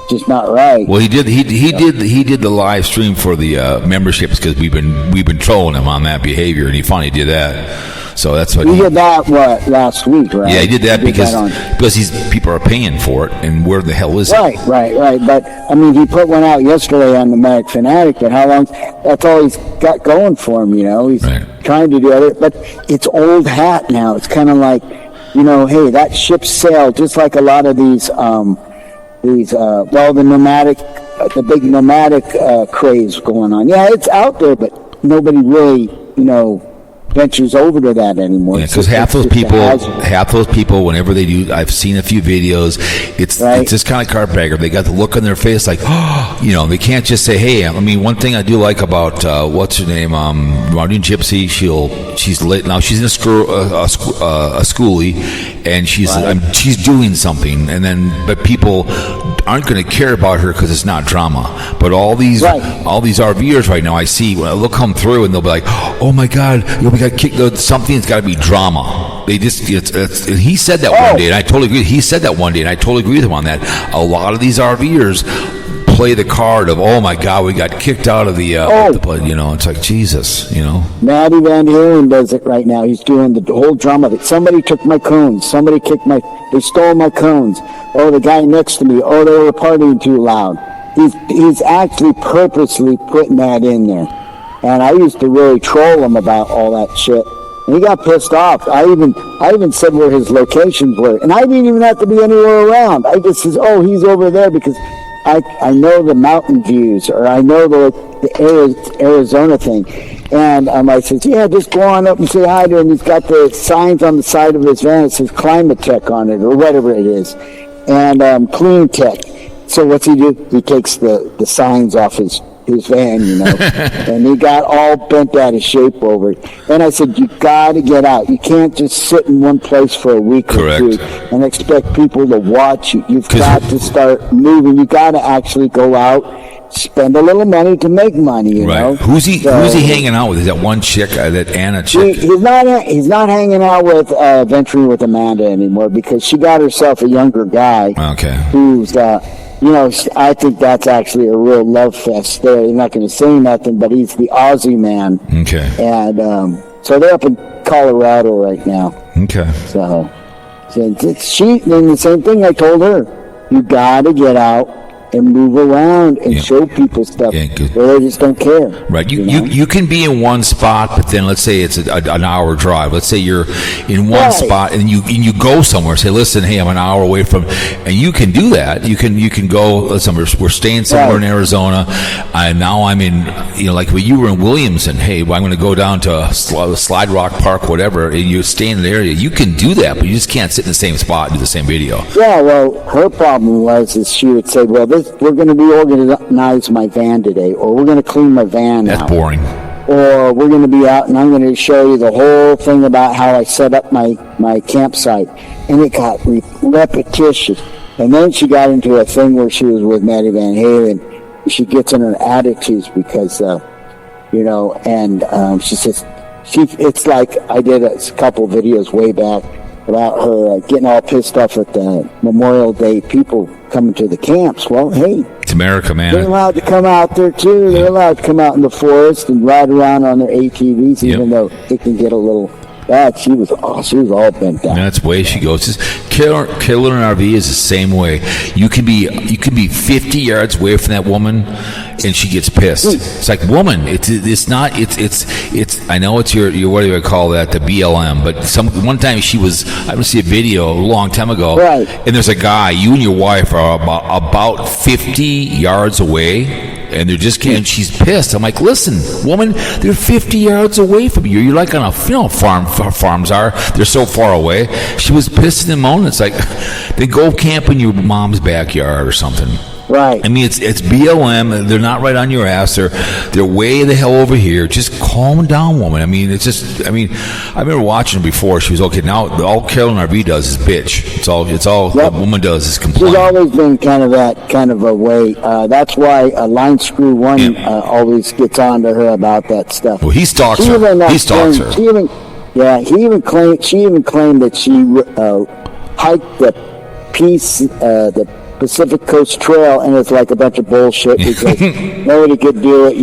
just not right. Well, he did the live stream for the memberships because we've been trolling him on that behavior, and he finally did that. So that's what he did that last week, right? Yeah, he did that because people are paying for it, and where the hell is it? Right. But I mean, he put one out yesterday on the Medic Fanatic, but how long? That's all he's got going for him. He's trying to do it, but it's old hat now. It's kind of like, hey, that ship sailed, just like a lot of these the big nomadic craze going on. Yeah, it's out there, but nobody really, ventures over to that anymore. Yeah, because half those people, whenever they do, I've seen a few videos. It's this kind of carpetbagger. They got the look on their face, like, they can't just say, "Hey." I mean, one thing I do like about what's her name, Marlene Gypsy. She's lit now. She's in a schoolie, and she's doing something, but people aren't going to care about her because it's not drama. But all these RVers right now, I see, they'll come through and they'll be like, "Oh my God, we got kicked. Something's got to be drama." They just and he said that one day, and I totally agree. He said that one day, and I totally agree with him on that. A lot of these RVers play the card of, "Oh my God, we got kicked out of the it's like, Jesus, Maddie Van Halen does it right now. He's doing the whole drama that somebody took my cones, they stole my cones. Oh, the guy next to me. Oh, they were partying too loud. He's actually purposely putting that in there. And I used to really troll him about all that shit. And he got pissed off. I even said where his locations were. And I didn't even have to be anywhere around. I just says, "Oh, he's over there," because I know the mountain views, or I know the Arizona thing. And I said, "Yeah, just go on up and say hi to him." He's got the signs on the side of his van. It says Climate Tech on it, or whatever it is. And Clean Tech. So what's he do? He takes the signs off his van, and he got all bent out of shape over it. And I said, "You got to get out. You can't just sit in one place for a week or two and expect people to watch you. You've got to start moving. You got to actually go out, spend a little money to make money. You know. Who's he hanging out with? Is that one chick, that Anna chick? He's not hanging out with venturing with Amanda anymore, because she got herself a younger guy. Okay. Who's I think that's actually a real love fest there. They're not going to say nothing, but he's the Ozzy man. Okay. And so they're up in Colorado right now. Okay. So then the same thing I told her. You got to get out and move around and show people stuff. They just don't care. Right. You can be in one spot, but then let's say it's an hour drive. Let's say you're in one spot and you go somewhere. Say, listen, hey, I'm an hour away from, and you can do that. You can go. Listen, we're staying somewhere in Arizona, and now I'm in. Like when you were in Williamson. Hey, well, I'm going to go down to Slide Rock Park, whatever. And you stay in the area. You can do that, but you just can't sit in the same spot and do the same video. Yeah. Well, her problem is she would say, well, we're going to reorganize my van today, or we're going to clean my van That's out. Boring. Or we're going to be out and I'm going to show you the whole thing about how I set up my campsite. And it got repetitious. And then she got into a thing where she was with Maddie Van Halen. She gets in her attitudes because, and she says, it's like I did a couple videos way back about her getting all pissed off at the Memorial Day people coming to the camps. Well, hey, it's America, man. They're allowed to come out there too. They're allowed to come out in the forest and ride around on their ATVs, even though it can get a little bad. She was all bent down. That's the way she goes. Just killer an RV is the same way. You can be 50 yards away from that woman, and she gets pissed. It's like, woman, it's not. It's. I know it's your what do you call that? The BLM. But one time I would see a video a long time ago, right? And there's a guy. You and your wife are about 50 yards away. And they're just can't. She's pissed. I'm like, listen, woman, they're 50 yards away from you. You're like on a farm. Farms are. They're so far away. She was pissed and moaning. It's like, they go camp in your mom's backyard or something. Right. I mean, it's BLM. They're not right on your ass. They're way the hell over here. Just calm down, woman. I mean, I remember watching her before. She was okay. Now all Carolyn RV does is bitch. It's all the woman does is complain. She's always been kind of a way. That's why Line Screw One always gets on to her about that stuff. Well, he stalks her. He stalks her. She even claimed that she hiked the Pacific Coast Trail, and it's like a bunch of bullshit because nobody could do it,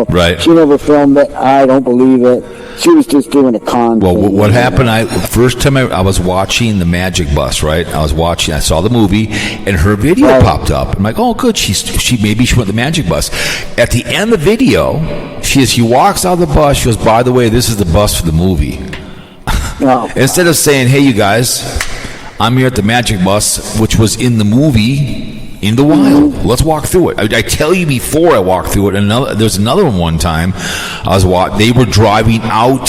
Right. She never filmed it. I don't believe it. She was just doing a con. Well, what happened, first time I was watching the Magic Bus, right? I saw the movie, and her video popped up. I'm like, oh, good. She went the Magic Bus. At the end of the video, she walks out of the bus. She goes, by the way, this is the bus for the movie. No. Instead of saying, hey, you guys, I'm here at the Magic Bus, which was in the movie In the Wild. Let's walk through it. I tell you before I walk through it. There's another one time they were driving out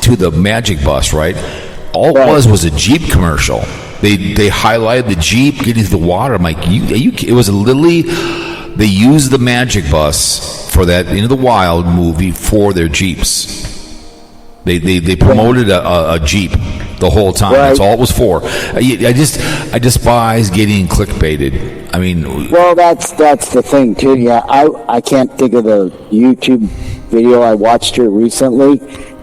to the Magic Bus, right? All it was a Jeep commercial. They highlighted the Jeep getting to the water. I'm like, it was literally, they used the Magic Bus for that Into the Wild movie for their Jeeps. They promoted a Jeep the whole time. Right. That's all it was for. I despise getting clickbaited. I mean, well, that's the thing too. Yeah, I can't think of the YouTube video I watched her recently.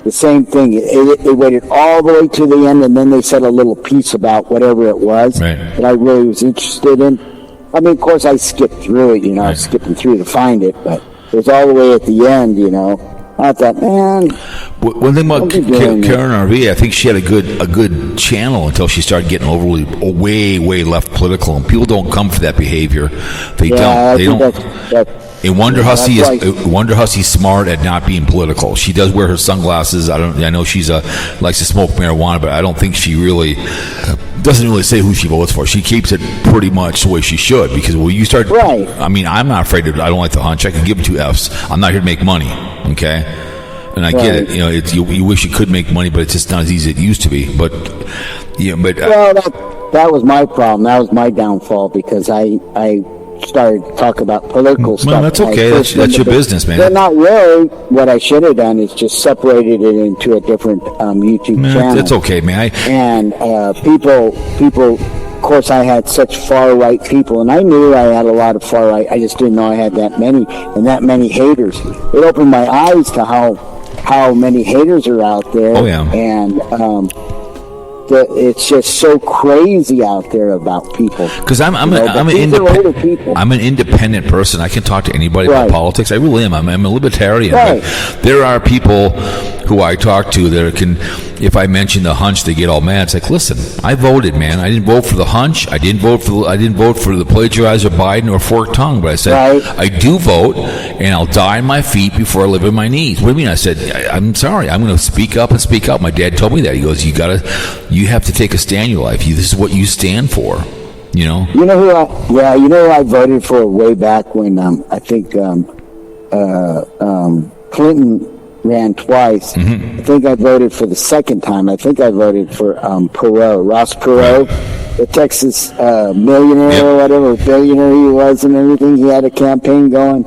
The same thing. They waited all the way to the end, and then they said a little piece about whatever it was that I really was interested in. I mean, of course, I skipped through it. I was skipping through to find it, but it was all the way at the end. I thought, man. One thing about Karen RV, I think she had a good channel until she started getting overly way left political, and people don't come for that behavior. They don't. And Wonder Hussey's smart at not being political. She does wear her sunglasses. I know she's likes to smoke marijuana, but I don't think she really doesn't really say who she votes for. She keeps it pretty much the way she should, because when you start, I mean, I'm not afraid of. I don't like the hunch. I can give it 2 Fs. I'm not here to make money. Okay. And I get it. You wish you could make money, but it's just not as easy as it used to be. But that was my problem. That was my downfall, because I started talking about political stuff. Well, that's okay. That's your business, man. But not really. What I should have done is just separated it into a different YouTube channel. That's okay, man. And people. Of course, I had such far-right people, and I knew I had a lot of far-right. I just didn't know I had that many haters. It opened my eyes to how many haters are out there. Oh, yeah. And it's just so crazy out there about people. Because I'm an independent person. I can talk to anybody about politics. I really am. I'm a libertarian. Right. There are people who I talk to that can, if I mention the hunch, they get all mad. It's like, listen, I voted, man. I didn't vote for the hunch. I didn't vote for the plagiarizer Biden or forked tongue. But I said, I do vote, and I'll die on my feet before I live on my knees. What do you mean? I said, I'm sorry. I'm going to speak up and speak up. My dad told me that. He goes, you have to take a stand in your life. This is what you stand for. You know who I voted for way back when I think Clinton ran twice. Mm-hmm. I think I voted for the second time. I think I voted for Ross Perot, the Texas millionaire or whatever, billionaire he was and everything. He had a campaign going.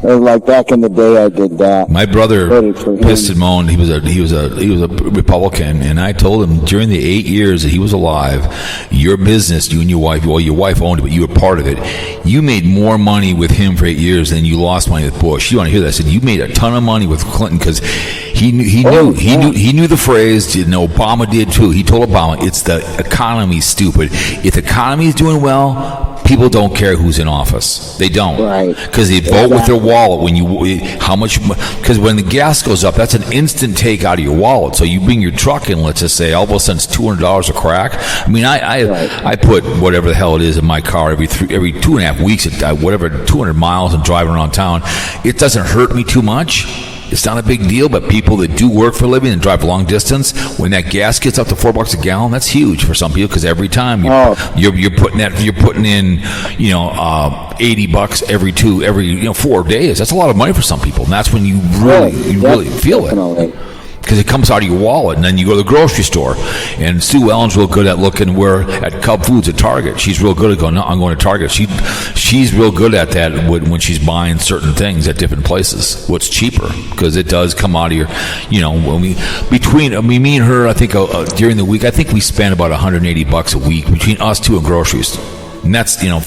Like back in the day, I did that. My brother pissed and moaned. He was a Republican, and I told him during the 8 years that he was alive, your business, you and your wife, well, your wife owned it, but you were part of it. You made more money with him for 8 years than you lost money with Bush. You want to hear that? I said you made a ton of money with Clinton because he knew the phrase. And Obama did too. He told Obama, "It's the economy, stupid. If the economy is doing well." People don't care who's in office. They don't, right? Because they vote with their wallet. Because when the gas goes up, that's an instant take out of your wallet. So you bring your truck in, let's just say, all of a sudden it's $200 a crack. I mean, I put whatever the hell it is in my car every 2.5 weeks, whatever 200 miles and driving around town. It doesn't hurt me too much. It's not a big deal, but people that do work for a living and drive long distance, when that gas gets up to $4 a gallon, that's huge for some people because every time you're putting in $80 every 4 days. That's a lot of money for some people, and that's when you really feel it. Because it comes out of your wallet, and then you go to the grocery store. And Sue Ellen's real good at looking at Cub Foods at Target. She's real good at going, no, I'm going to Target. She's real good at that when she's buying certain things at different places. What's cheaper? Because it does come out of your, when me and her, I think during the week, I think we spend about $180 a week between us two and groceries. And that's, I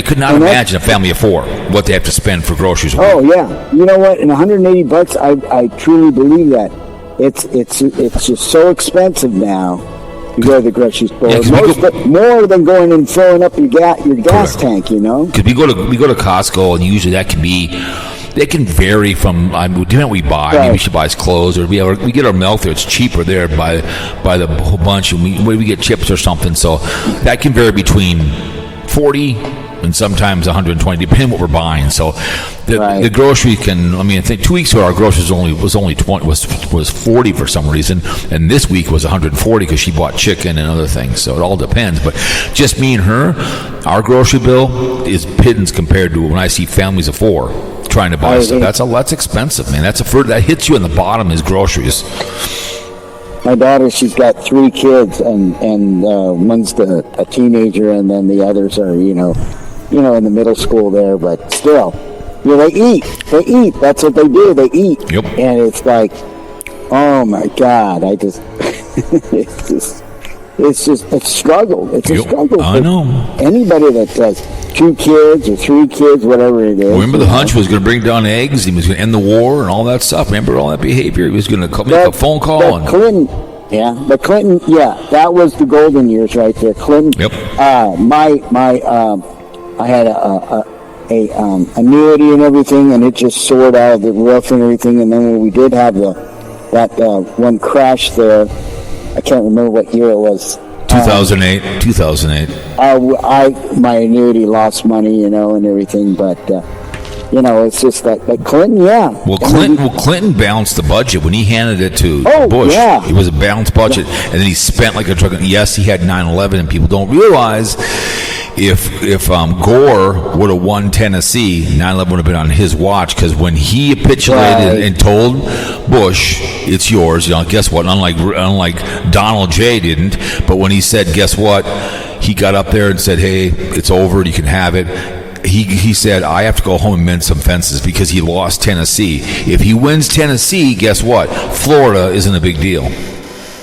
could not imagine a family of four, what they have to spend for groceries a week. Oh, yeah. You know what? And $180, I truly believe that. It's just so expensive now to go to the grocery store. More than going and filling up your gas tank, Because we go to Costco, and usually that can be... They can vary from depending on what we buy. Right. Maybe she buys clothes, or we get our milk there. It's cheaper there by the whole bunch, and we get chips or something. So that can vary between $40 and sometimes $120, depending on what we're buying. So the grocery can. I think 2 weeks ago our groceries was only 20 was 40 for some reason, and this week was 140 because she bought chicken and other things. So it all depends. But just me and her, our grocery bill is pittance compared to when I see families of four trying to buy stuff. That's expensive, man. That hits you in the bottom is groceries. My daughter, she's got 3 kids, and one's a teenager, and then the others are in the middle school there. But still, they eat. That's what they do. They eat. Yep. And it's like, oh my God! It's a struggle. It's a struggle. I know. Anybody that does 2 kids or 3 kids, whatever it is. Remember the hunch was going to bring down eggs. He was going to end the war and all that stuff. Remember all that behavior? He was going to make a phone call. Clinton, that was the golden years right there. Clinton. Yep. I had a annuity and everything, and it just soared out of the roof and everything. And then when we did have that one crash there, I can't remember what year it was. 2008. My annuity lost money, and everything, but it's just that Clinton, Clinton balanced the budget when he handed it to Bush. Yeah. It was a balanced budget, and then he spent like a truck. Yes, he had 9/11, and people don't realize if Gore would have won Tennessee, 9/11 would have been on his watch, because when he capitulated and told Bush, it's yours, guess what? Unlike Donald J. didn't, but when he said, guess what? He got up there and said, hey, it's over, you can have it. He said, I have to go home and mend some fences because he lost Tennessee. If he wins Tennessee, guess what? Florida isn't a big deal.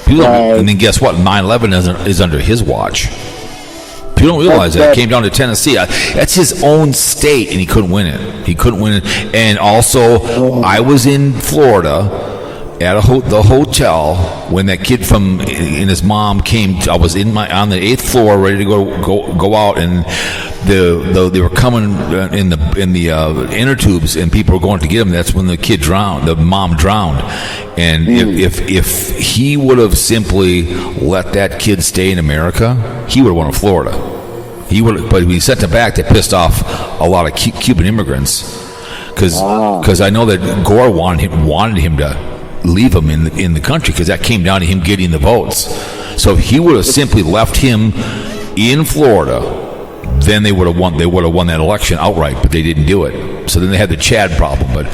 And then guess what? 9/11 is under his watch. People don't realize that. It came down to Tennessee. That's his own state, and he couldn't win it. And also, I was in Florida at the hotel when that kid and his mom came. I was on the 8th floor, ready to go out, and they were coming in the inner tubes, and people were going to get him. That's when the kid drowned. The mom drowned, and if he would have simply let that kid stay in America, he would have went to Florida. He would, but when he sent him back, that pissed off a lot of Cuban immigrants. Because I know that Gore wanted him to leave him in the country, because that came down to him getting the votes. So if he would have simply left him in Florida, then they would have won that election outright. But they didn't do it. So then they had the Chad problem. But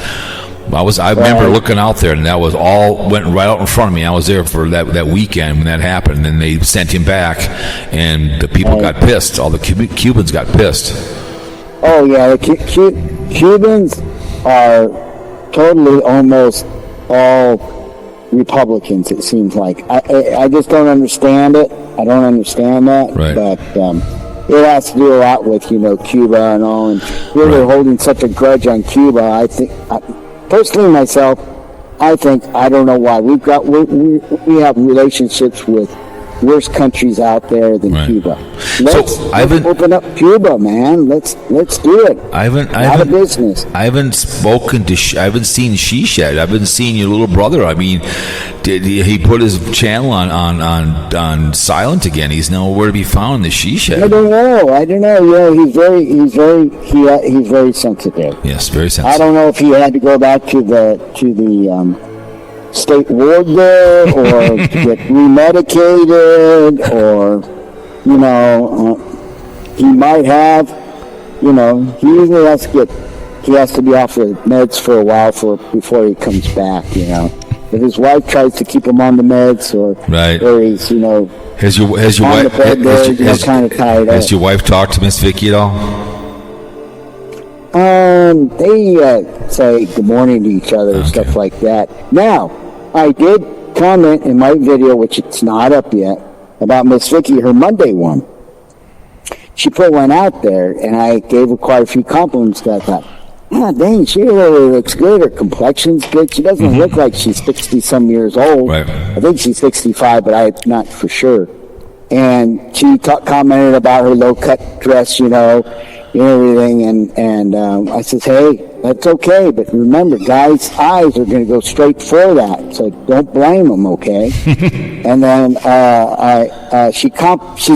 I remember looking out there, and that was all went right out in front of me. I was there for that weekend when that happened, and then they sent him back, and the people got pissed. All the Cubans got pissed. Oh yeah, the Cubans are totally almost all Republicans, it seems like. I just don't understand it. I don't understand that. Right. But it has to do a lot with, Cuba and all. And really holding such a grudge on Cuba, I think, personally myself, I don't know why. We have relationships with worse countries out there than Cuba. Let's open up Cuba, man. Let's do it. I haven't business. I haven't spoken to. I haven't seen Shisha. I haven't seen your little brother. I mean, did he put his channel on silent again? He's nowhere to be found in the Shisha. I don't know. He's very sensitive. Yes, very sensitive. I don't know if he had to go back to the state ward there, or to get remedicated, or he might have, he usually has to be off the meds for a while before he comes back. If his wife tries to keep him on the meds, or he's has your wife kind of tied up. Has your wife talked to MzVicky at all? They say good morning to each other and stuff like that. Now, I did comment in my video, which it's not up yet, about MzVicky, her Monday one. She put one out there, and I gave her quite a few compliments. I thought, dang, she really looks good. Her complexion's good. She doesn't look like she's 60-some years old. Right. I think she's 65, but I'm not for sure. And she commented about her low-cut dress, and everything, and I says, hey, that's okay, but remember, guys' eyes are going to go straight for that, so don't blame them, okay? And then she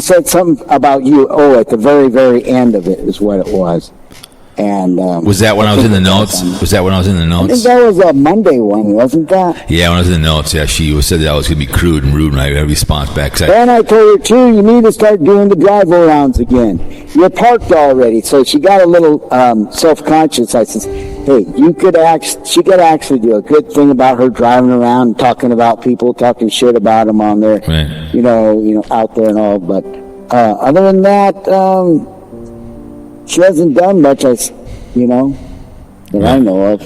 said something about you. Oh, at the very, very end of it is what it was. And was that when I was in the notes? Was that when I was in the notes? I think that was a Monday one, wasn't that? Yeah, when I was in the notes, she said that I was going to be crude and rude, and I got a response back. And I told her, too, you need to start doing the drive-arounds again. You're parked already. So she got a little self-conscious. I says, hey, she could actually do a good thing about her driving around and talking about people, talking shit about them on there, out there and all. But other than that, she hasn't done much, that I know of.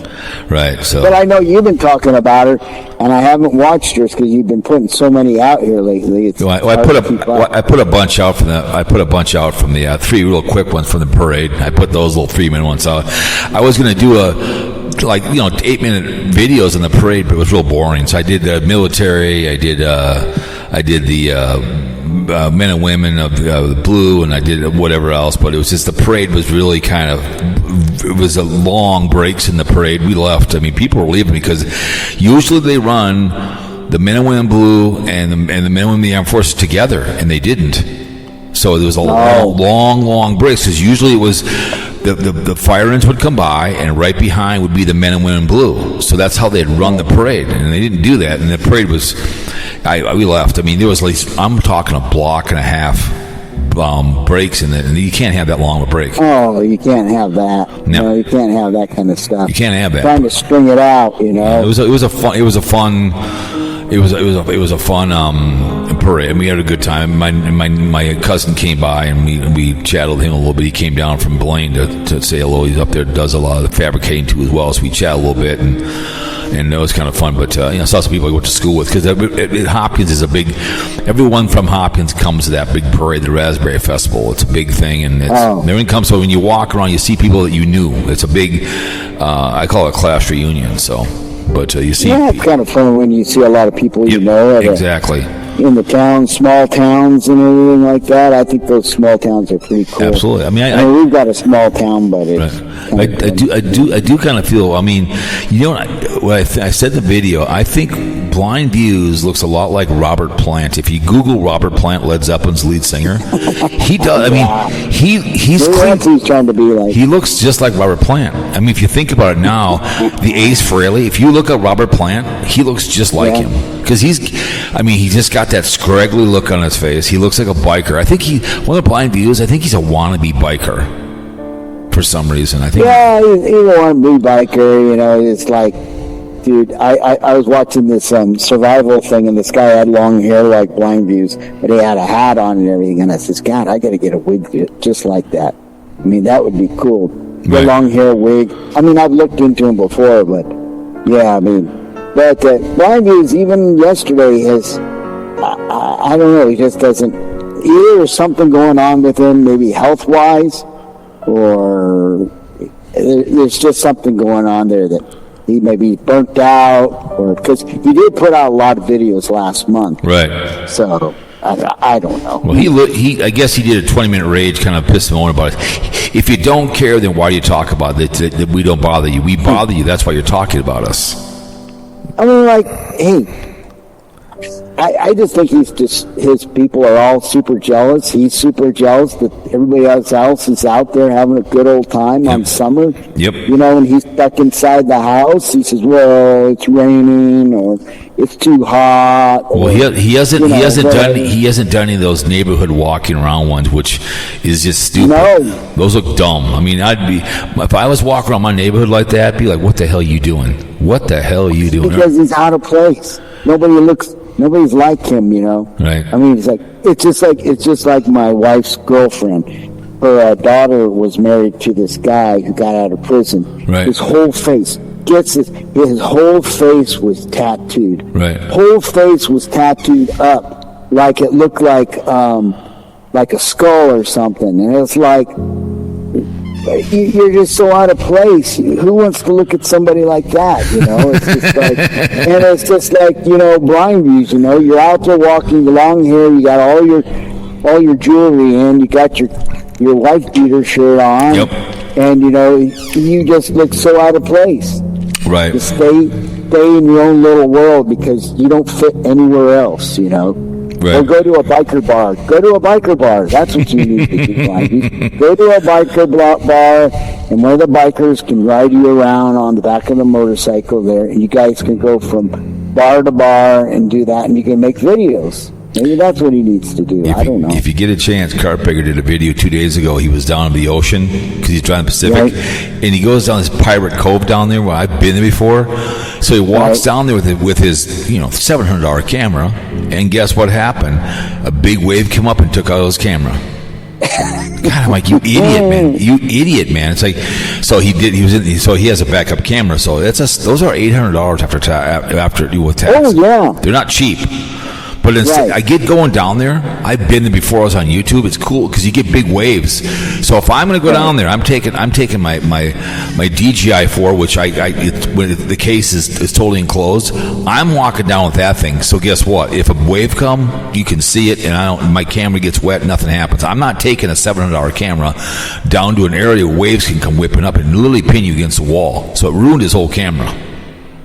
Right. So, but I know you've been talking about her, and I haven't watched hers because you've been putting so many out here lately. I put a bunch out from the 3 real quick ones from the parade. I put those little 3-minute ones out. I was going to do 8-minute videos on the parade, but it was real boring. So I did the military. I did the men and women of the blue, and I did whatever else, but it was just the parade was really it was a long breaks in the parade. We left. I mean, people were leaving because usually they run the men and women blue and the men and women of the armed forces together, and they didn't. So there was a long breaks, because usually it was the fire engines would come by, and right behind would be the men and women blue. So that's how they'd run the parade, and they didn't do that. And the parade was, we left. I mean, there was at least, I'm talking a block and a half breaks in it, and you can't have that long of a break. Oh, you can't have that. No, you can't have that kind of stuff. You can't have that. Trying to string it out, It was a fun parade, and we had a good time. My cousin came by, and we chatted with him a little bit. He came down from Blaine to say hello. He's up there, does a lot of the fabricating too as well. So we chatted a little bit, and it was kind of fun. But I saw some people I went to school with, because Hopkins is a big. Everyone from Hopkins comes to that big parade, the Raspberry Festival. It's a big thing, and everyone comes. So when you walk around, you see people that you knew. It's a big. I call it a class reunion. So. But you see, yeah, it's kind of fun when you see a lot of people you know. Exactly. In the towns, small towns, and everything like that. I think those small towns are pretty cool. Absolutely. I mean, we've got a small town, but it's I do kind of feel. I mean, what I said in the video. I think BlindViews looks a lot like Robert Plant. If you Google Robert Plant, Led Zeppelin's lead singer, he does. I mean, he's clean. He's trying to be like. He looks just like Robert Plant. I mean, if you think about it now, the Ace Frehley. If you look at Robert Plant, he looks just like him because he just got that scraggly look on his face. He looks like a biker. I think one of the BlindViews, I think he's a wannabe biker for some reason. I think. Yeah, he's a wannabe biker. It's like, dude, I was watching this survival thing, and this guy had long hair like BlindViews, but he had a hat on and everything. And I says, God, I got to get a wig just like that. I mean, that would be cool. The long hair wig. I mean, I've looked into him before, but yeah, I mean, but BlindViews even yesterday has. I don't know. He just doesn't. Either there's something going on with him, maybe health-wise, or there's just something going on there that he may be burnt out, or because he did put out a lot of videos last month. Right. So I don't know. Well, I guess he did a 20-minute rage, kind of pissed him on about it. If you don't care, then why do you talk about it? That we don't bother you. We bother you. That's why you're talking about us. I mean, like, hey. I just think his people are all super jealous. He's super jealous that everybody else is out there having a good old time on summer. Yep. And he's stuck inside the house. He says, well, it's raining or it's too hot. Well, he hasn't done any of those neighborhood walking around ones, which is just stupid. No. Those look dumb. I mean, if I was walking around my neighborhood like that, I'd be like, what the hell are you doing? What the hell are you doing? Because he's out of place. Nobody's like him, Right. I mean, it's just like my wife's girlfriend. Her daughter was married to this guy who got out of prison. Right. His whole face his whole face was tattooed. Right. Whole face was tattooed up like it looked like a skull or something, and it's like. You're just so out of place. Who wants to look at somebody like that? It's just like, and it's just like BlindViews. You're out there walking, long hair. You got all your jewelry in. You got your wife beater shirt on. Yep. And you just look so out of place. Right. You stay in your own little world because you don't fit anywhere else. Right. Or go to a biker bar. That's what you need to do. Go to a biker bar, and one of the bikers can ride you around on the back of the motorcycle there, and you guys can go from bar to bar and do that, and you can make videos. Maybe that's what he needs to do. I don't know. If you get a chance, Carpegger did a video 2 days ago. He was down in the ocean because he's driving Pacific, and he goes down this pirate cove down there where I've been there before. So he walks down there with his $700 camera, and guess what happened? A big wave came up and took out his camera. God, I'm like, you idiot, man! You idiot, man! It's like, so he has a backup camera. So those are $800 after with tax. Oh yeah, they're not cheap. But I get going down there. I've been there before. I was on YouTube. It's cool because you get big waves. So if I'm going to go down there, I'm taking my DJI 4, which when the case is totally enclosed. I'm walking down with that thing. So guess what? If a wave come, you can see it, and my camera gets wet. Nothing happens. I'm not taking a $700 camera down to an area where waves can come whipping up and literally pin you against the wall. So it ruined his whole camera.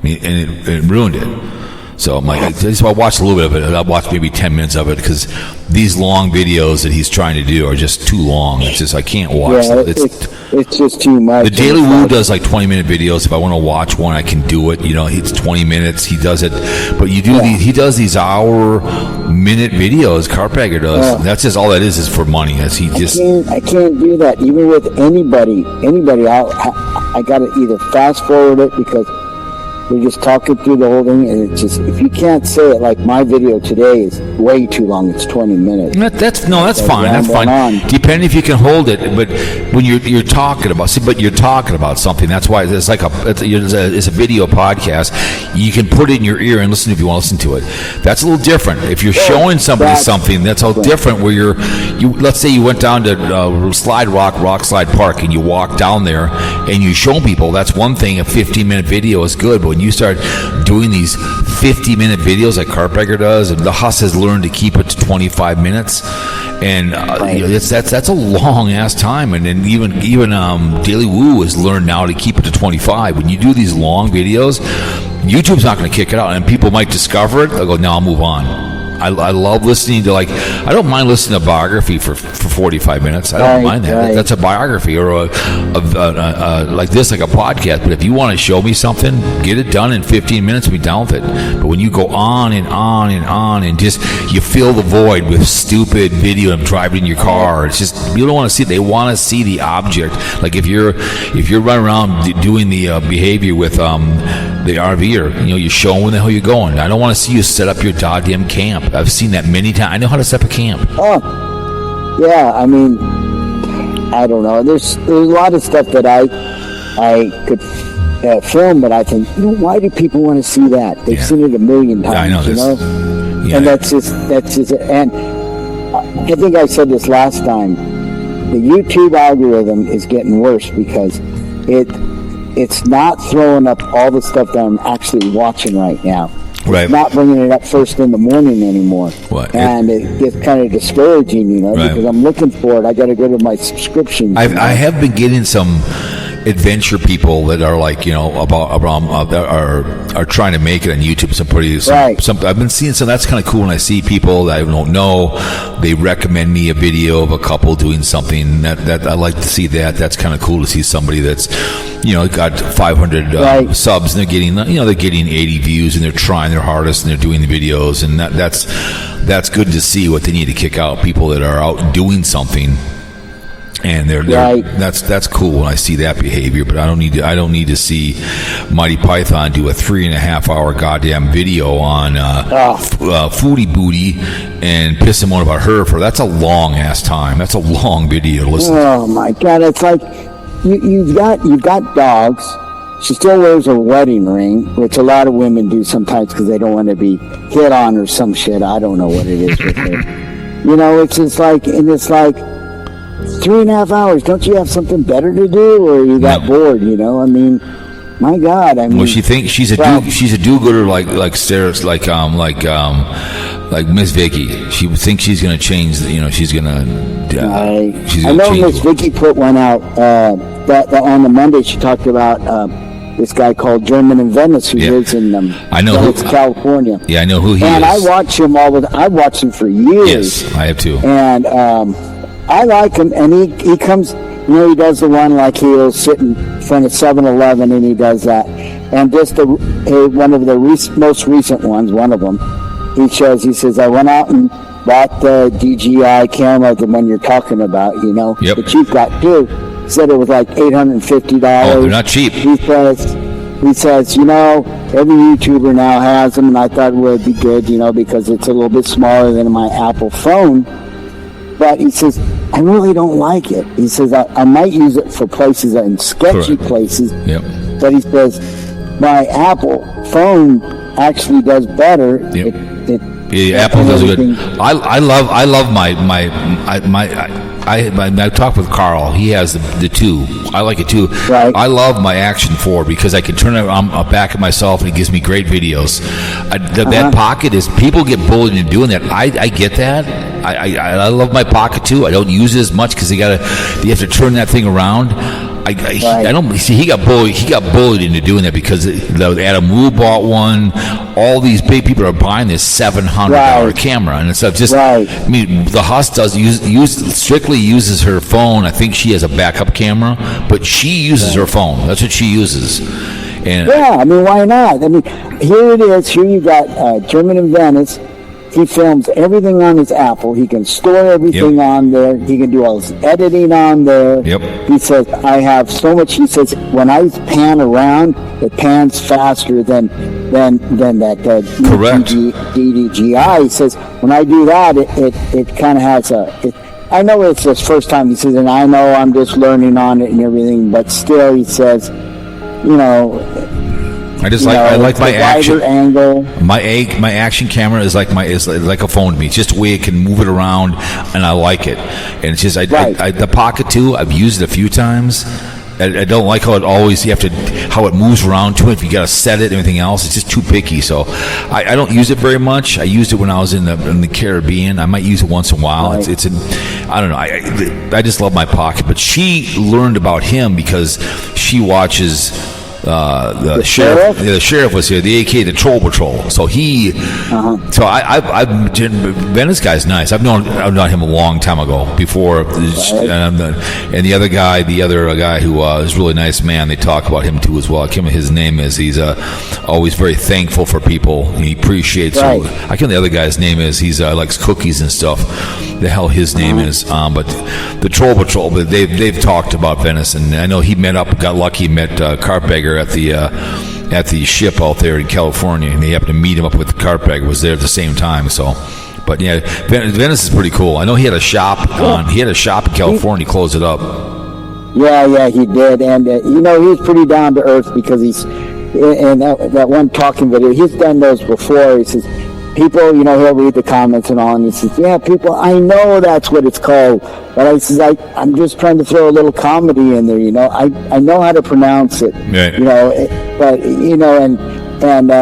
It ruined it. So I watched a little bit of it. I watched maybe 10 minutes of it because these long videos that he's trying to do are just too long. It's just I can't watch. Yeah, it's just too much. The Daily Woo does like 20-minute videos. If I want to watch one, I can do it. It's 20 minutes. He does it, but he does these hour-minute videos. Carpegger does. That's just all that is for money. I can't do that even with anybody. I got to either fast forward it because. We're just talking through the whole thing, and it's just, if you can't say it, like my video today is way too long. It's 20 minutes. That's fine. That's fine. Depending if you can hold it, but when you're talking about, something. That's why it's like it's a video podcast. You can put it in your ear and listen if you want to listen to it. That's a little different. If you're showing somebody something, that's all different. Where let's say you went down to Rock Slide Park, and you walk down there and you show people. That's one thing. A 15-minute video is good, but when you start doing these 50-minute videos like Cartbagger does, and the Huss has learned to keep it to 25 minutes, and that's a long ass time. And then even Daily Woo has learned now to keep it to 25. When you do these long videos, YouTube's not going to kick it out, and people might discover it. They'll go, "No, I'll move on." I love listening to, like, I don't mind listening to biography for 45 minutes. I don't mind that. Right. That's a biography, or like this, like a podcast. But if you want to show me something, get it done in 15 minutes, be done with it. But when you go on and on and on, and just you fill the void with stupid video of driving in your car, it's just, you don't want to see it. They want to see the object. Like if you're running around doing the behavior with the RVer, you're showing where the hell you're going. I don't want to see you set up your goddamn camp. I've seen that many times. I know how to set up a camp. Oh, yeah. I mean, I don't know. There's a lot of stuff that I could film, but I think, why do people want to see that? They've seen it a million times. Yeah, I know this. Yeah. And that's just. And I think I said this last time. The YouTube algorithm is getting worse because it's not throwing up all the stuff that I'm actually watching right now. Right. It's not bringing it up first in the morning anymore. What? And it gets kind of discouraging, Right. because I'm looking for it. I got to go to my subscriptions. I have been getting some adventure people that are like, are trying to make it on YouTube. Some I've been seeing some. That's kind of cool when I see people that I don't know. They recommend me a video of a couple doing something that I like to see. That's kind of cool to see somebody that's got 500 subs, and they're getting 80 views, and they're trying their hardest, and they're doing the videos, and that's good to see what they need to kick out. People that are out doing something. And that's cool when I see that behavior, but I don't need to see Mighty Python do a 3.5-hour goddamn video on Foodie Booty and piss him on about her for. That's a long ass time. That's a long video to listen to. Oh my God! It's like you've got dogs. She still wears a wedding ring, which a lot of women do sometimes because they don't want to be hit on or some shit. I don't know what it is with her. It's just like, and it's like 3.5 hours. Don't you have something better to do, or you got bored? I mean, my God. I mean, well, she thinks she's a do-gooder like Sarah's, like MzVicky. She thinks she's going to change. She's going to. I know MzVicky put one out that on the Monday. She talked about this guy called German in Venice who lives in California. Yeah, I know who he is. And I watch him I watched him for years. Yes, I have too. And I like him, and he comes, he does the one like he'll sit in front of 7-Eleven, and he does that. And just one of the most recent ones, one of them, he says, I went out and bought the DJI camera, the one you're talking about, Yep. that you've got too. He said it was like $850. Oh, they're not cheap. He says, every YouTuber now has them, and I thought it would be good, because it's a little bit smaller than my Apple phone. But he says, I really don't like it. He says, I might use it for places and sketchy places. Yep. But he says, my Apple phone actually does better. Yep. Apple does good. I love I talked with Carl. He has the 2. I like it too. Right. I love my Action 4 because I can turn it on back of myself, and it gives me great videos. That Pocket is, people get bullied into doing that. I get that. I love my Pocket too. I don't use it as much because you have to turn that thing around. I don't see. He got bullied into doing that because Adam Wu bought one. All these big people are buying this $700 camera, and it's just. Right. I mean, the Huss strictly uses her phone. I think she has a backup camera, but she uses her phone. That's what she uses. And I mean, why not? I mean, here it is. Here you got German in Venice. He films everything on his Apple. He can store everything on there. He can do all his editing on there. Yep. He says, I have so much. He says, when I pan around, it pans faster than that Correct. DJI. He says, when I do that, it kind of has I know it's his first time. He says, and I know I'm just learning on it and everything, but still, he says, I like my action angle. My action camera is like a phone to me. It's just a way it can move it around, and I like it. And it's just the Pocket 2. I've used it a few times. I don't like how it always, you have to how it moves around to it. If you got to set it, everything else, it's just too picky. So I don't use it very much. I used it when I was in the Caribbean. I might use it once in a while. Right. I don't know. I just love my pocket. But she learned about him because she watches. The sheriff. Yeah, the sheriff was here. The AK, the Troll Patrol. So he. So Venice guy's nice. I've known him a long time ago. Before, and the other guy who is a really nice man. They talk about him too as well. I can't remember his name is. He's always very thankful for people. He appreciates. Right. I can't remember the other guy's name is. He's likes cookies and stuff. The hell his name is. But the Troll Patrol. But they've talked about Venice, and I know he got lucky, met Carpegger at the ship out there in California, and they happened to meet him up with the Carpegger. Was there at the same time. So, but yeah, Venice is pretty cool. I know he had a shop. He had a shop in California. He closed it up. Yeah, he did, and he's pretty down to earth because he's in that one talking video. He's done those before. He says, people, he'll read the comments and all, and he says, yeah, people, I know that's what it's called, but I says, I'm just trying to throw a little comedy in there, I know how to pronounce it, but, and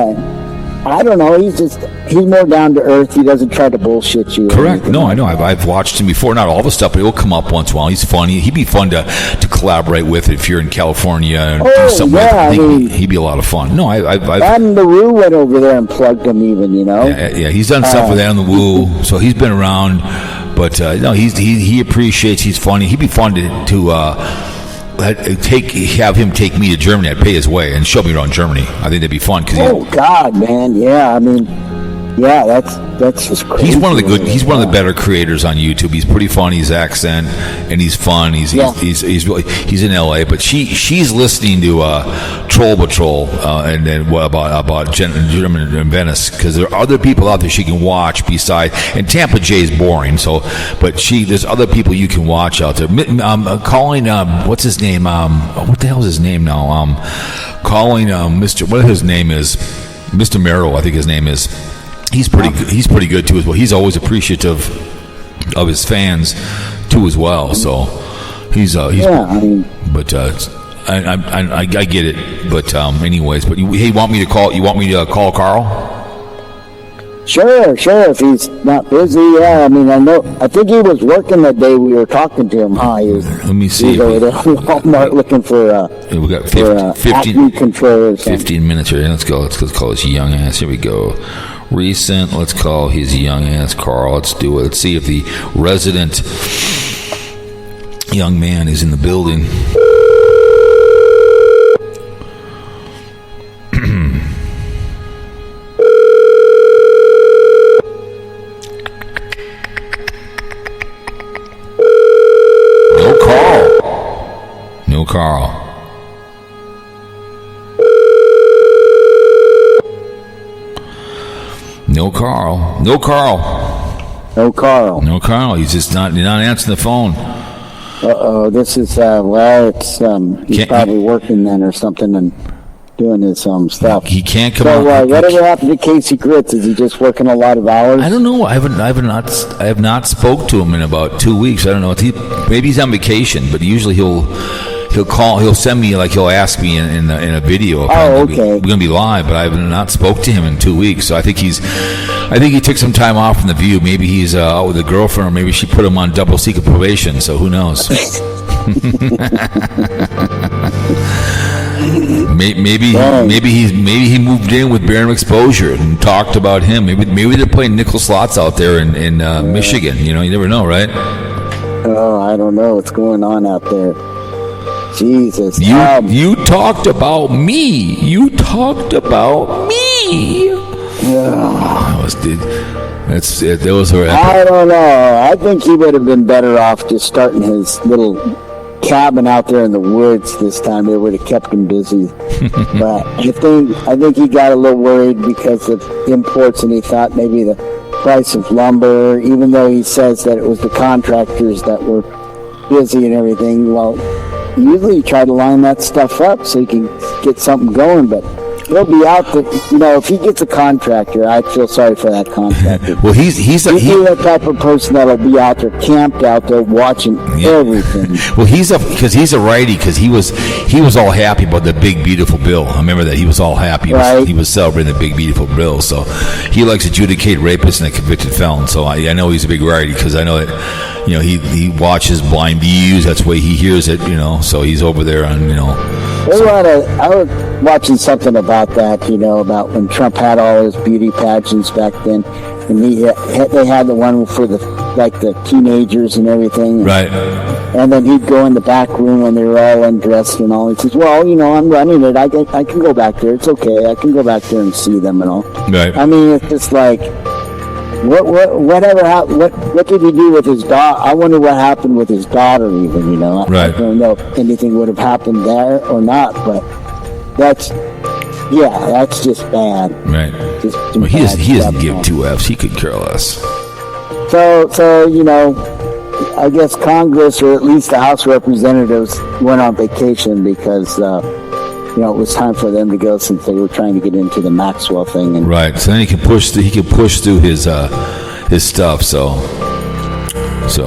I don't know, he's more down to earth. He doesn't try to bullshit you. Correct. No, I know. I've watched him before. Not all the stuff, but he'll come up once in a while. He's funny. He'd be fun to collaborate with if you're in California and do something. Yeah, he'd be a lot of fun. No, Adam the Woo went over there and plugged him even, Yeah, he's done stuff with Adam the Woo, so he's been around. But no, he appreciates. He's funny. He'd be fun to have him take me to Germany. I'd pay his way and show me around Germany. I think that'd be fun. God, man, yeah. I mean, yeah, that's just crazy. He's one of the better creators on YouTube. He's pretty funny. His accent, and he's fun. He's in LA, but she's listening to Troll Patrol and then about Germany and Venice, because there are other people out there she can watch beside. And Tampa J is boring, but there's other people you can watch out there. Calling what's his name? What the hell is his name now? Calling Mr. What his name is? Mr. Merrill, I think his name is. He's pretty good too as well. He's always appreciative of his fans too as well. So he's but I get it. But anyways, but hey, you want me to call Carl? Sure. If he's not busy, yeah. I mean, I think he was working that day we were talking to him. Let me see. He's over there at Walmart looking for we got 15 controllers. 15 minutes here. Let's go. Let's call his young ass. Here we go. Recent. Let's call his young ass Carl. Let's do it. Let's see if the resident young man is in the building. No Carl. No Carl. He's just not answering the phone. This is he's probably working then or something and doing his stuff. He can't come out. So whatever happened to Casey Grits? Is he just working a lot of hours? I don't know. I have not spoke to him in about 2 weeks. I don't know. Maybe he's on vacation, but usually he'll call. He'll send me he'll ask me in a video. Okay. We're gonna be live, but I have not spoke to him in 2 weeks. So I think he took some time off from the View. Maybe he's out with a girlfriend, or maybe she put him on double secret probation. So who knows? Maybe he moved in with Barron Exposure and talked about him. Maybe they're playing nickel slots out there in Michigan. You never know, right? Oh, I don't know what's going on out there. Jesus. You talked about me. Those were. I don't know. I think he would have been better off just starting his little cabin out there in the woods this time. It would have kept him busy. But I think he got a little worried because of imports, and he thought maybe the price of lumber, even though he says that it was the contractors that were busy and everything. Well, usually you try to line that stuff up so you can get something going, but he'll be out there. You know, if he gets a contractor, I feel sorry for that contractor. Well, he's that type of person that'll be out there, camped out there, watching everything. Well, he's a righty because he was all happy about the big beautiful bill. I remember that he was all happy. He was celebrating the big beautiful bill. So he likes to adjudicate rapists and convicted felons. So I know he's a big righty because I know that, you know, he watches BlindViews. That's the way he hears it. You know, so he's over there on, you know. I was watching something about that, you know, about when Trump had all his beauty pageants back then, and they had the one for the teenagers and everything, right? And then he'd go in the back room when they were all undressed and all. He says, "Well, you know, I'm running it. I can go back there. It's okay. I can go back there and see them and all." Right. I mean, it's just like, what did he do with his daughter? I wonder what happened with his daughter, even, you know. Right. I don't know if anything would have happened there or not, but that's just bad. Right. Well, he doesn't give two F's. He could care less. So, you know, I guess Congress, or at least the House of Representatives, went on vacation because, you know, it was time for them to go since they were trying to get into the Maxwell thing. And right. So then he can push through his stuff. So.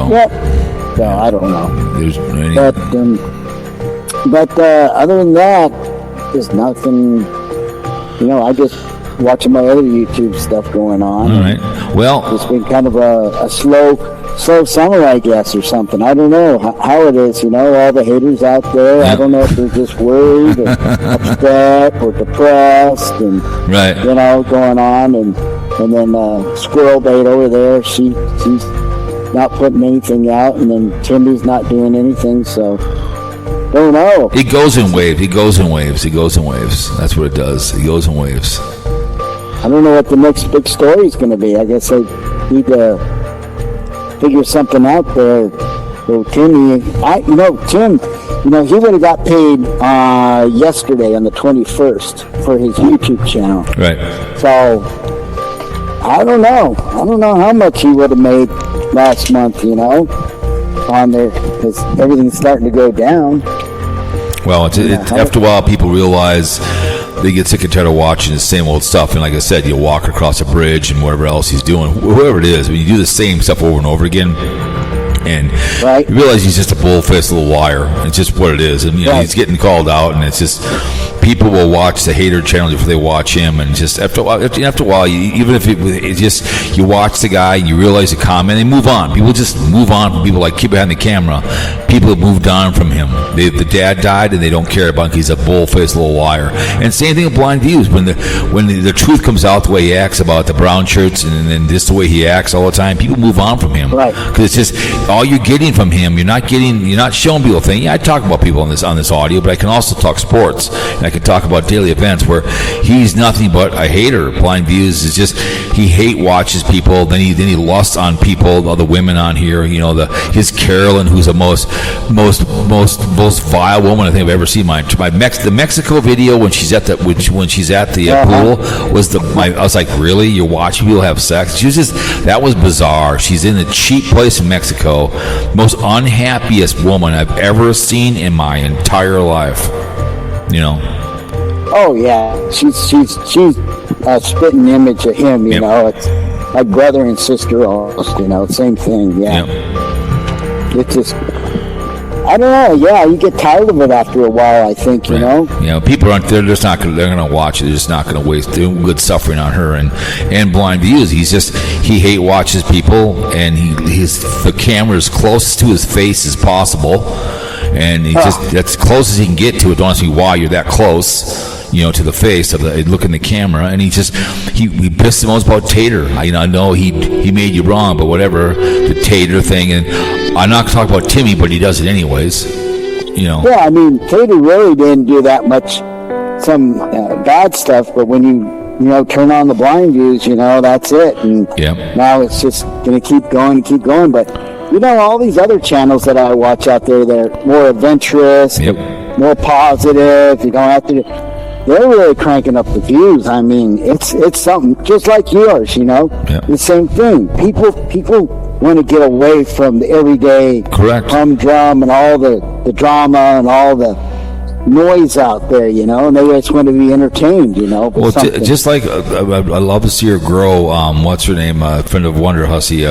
Yep. So I don't know. But other than that, there's nothing. You know, I just watching my other YouTube stuff going on. All right. Well, it's been kind of a slow summer, I guess, or something. I don't know how it is, you know, all the haters out there. I don't know if they're just worried or upset or depressed and, right, you know, going on. And then Squirrel Bait over there, she's not putting anything out. And then Timmy's not doing anything, so don't know. It goes in waves. That's what it does. It goes in waves. I don't know what the next big story is going to be. I guess they need to figure something out there. So Timmy, Tim, you know, he would have got paid yesterday on the 21st for his YouTube channel. Right. So I don't know how much he would have made last month, you know, on there, because everything's starting to go down. Well, after a while, people realize they get sick and tired of watching the same old stuff. And like I said, you walk across a bridge and whatever else he's doing, whoever it is, when you do the same stuff over and over again, and you realize he's just a bull-faced little liar. It's just what it is. And, you know, he's getting called out, and it's just people will watch the hater channel before they watch him. And just after a while, even if it's just you watch the guy and you realize the comment, they move on. People just move on from people like keep behind the camera. People have moved on from him. The dad died, and they don't care about him. He's a bull-faced little liar. And same thing with BlindViews. When the truth comes out the way he acts about the brown shirts and then just the way he acts all the time, people move on from him. Right. Because it's just all you're getting from him. You're not showing people things. Yeah, I talk about people on this audio, but I can also talk sports, and I can talk about daily events where he's nothing but a hater. BlindViews is just he hate watches people. Then he lusts on people, other women on here. You know, his Carolyn, who's the most vile woman I think I've ever seen. The Mexico video when she's at the pool was I was like, really? You're watching people have sex? That was bizarre. She's in a cheap place in Mexico. Most unhappiest woman I've ever seen in my entire life. You know. Oh yeah, she's a spitting image of him. You know, it's like brother and sister almost. You know, same thing. Yeah. It's just, I don't know. Yeah, you get tired of it after a while. I think you know. Yeah, people aren't. They're just not. They're going to watch it. They're just not going to waste good suffering on her and BlindViews. He hate watches people, and the camera is close to his face as possible, and that's close as he can get to it. Don't ask me why you're that close. You know, to the face of look in the camera, and he pissed the most about Tater. I know he made you wrong, but whatever, the Tater thing, and I'm not talking about Timmy, but he does it anyways. You know. Yeah, I mean, Tater really didn't do that much, some bad stuff, but when you turn on the BlindViews, you know, that's it, and now it's just going to keep going. But you know, all these other channels that I watch out there, they're more adventurous, more positive. You don't have to. They're really cranking up the views. I mean, it's something just like yours, you know. The same thing. People want to get away from the everyday humdrum and all the drama and all the noise out there, you know. And they just want to be entertained, you know. Well, just like I love to see her grow. What's her name? Friend of Wonder Hussy,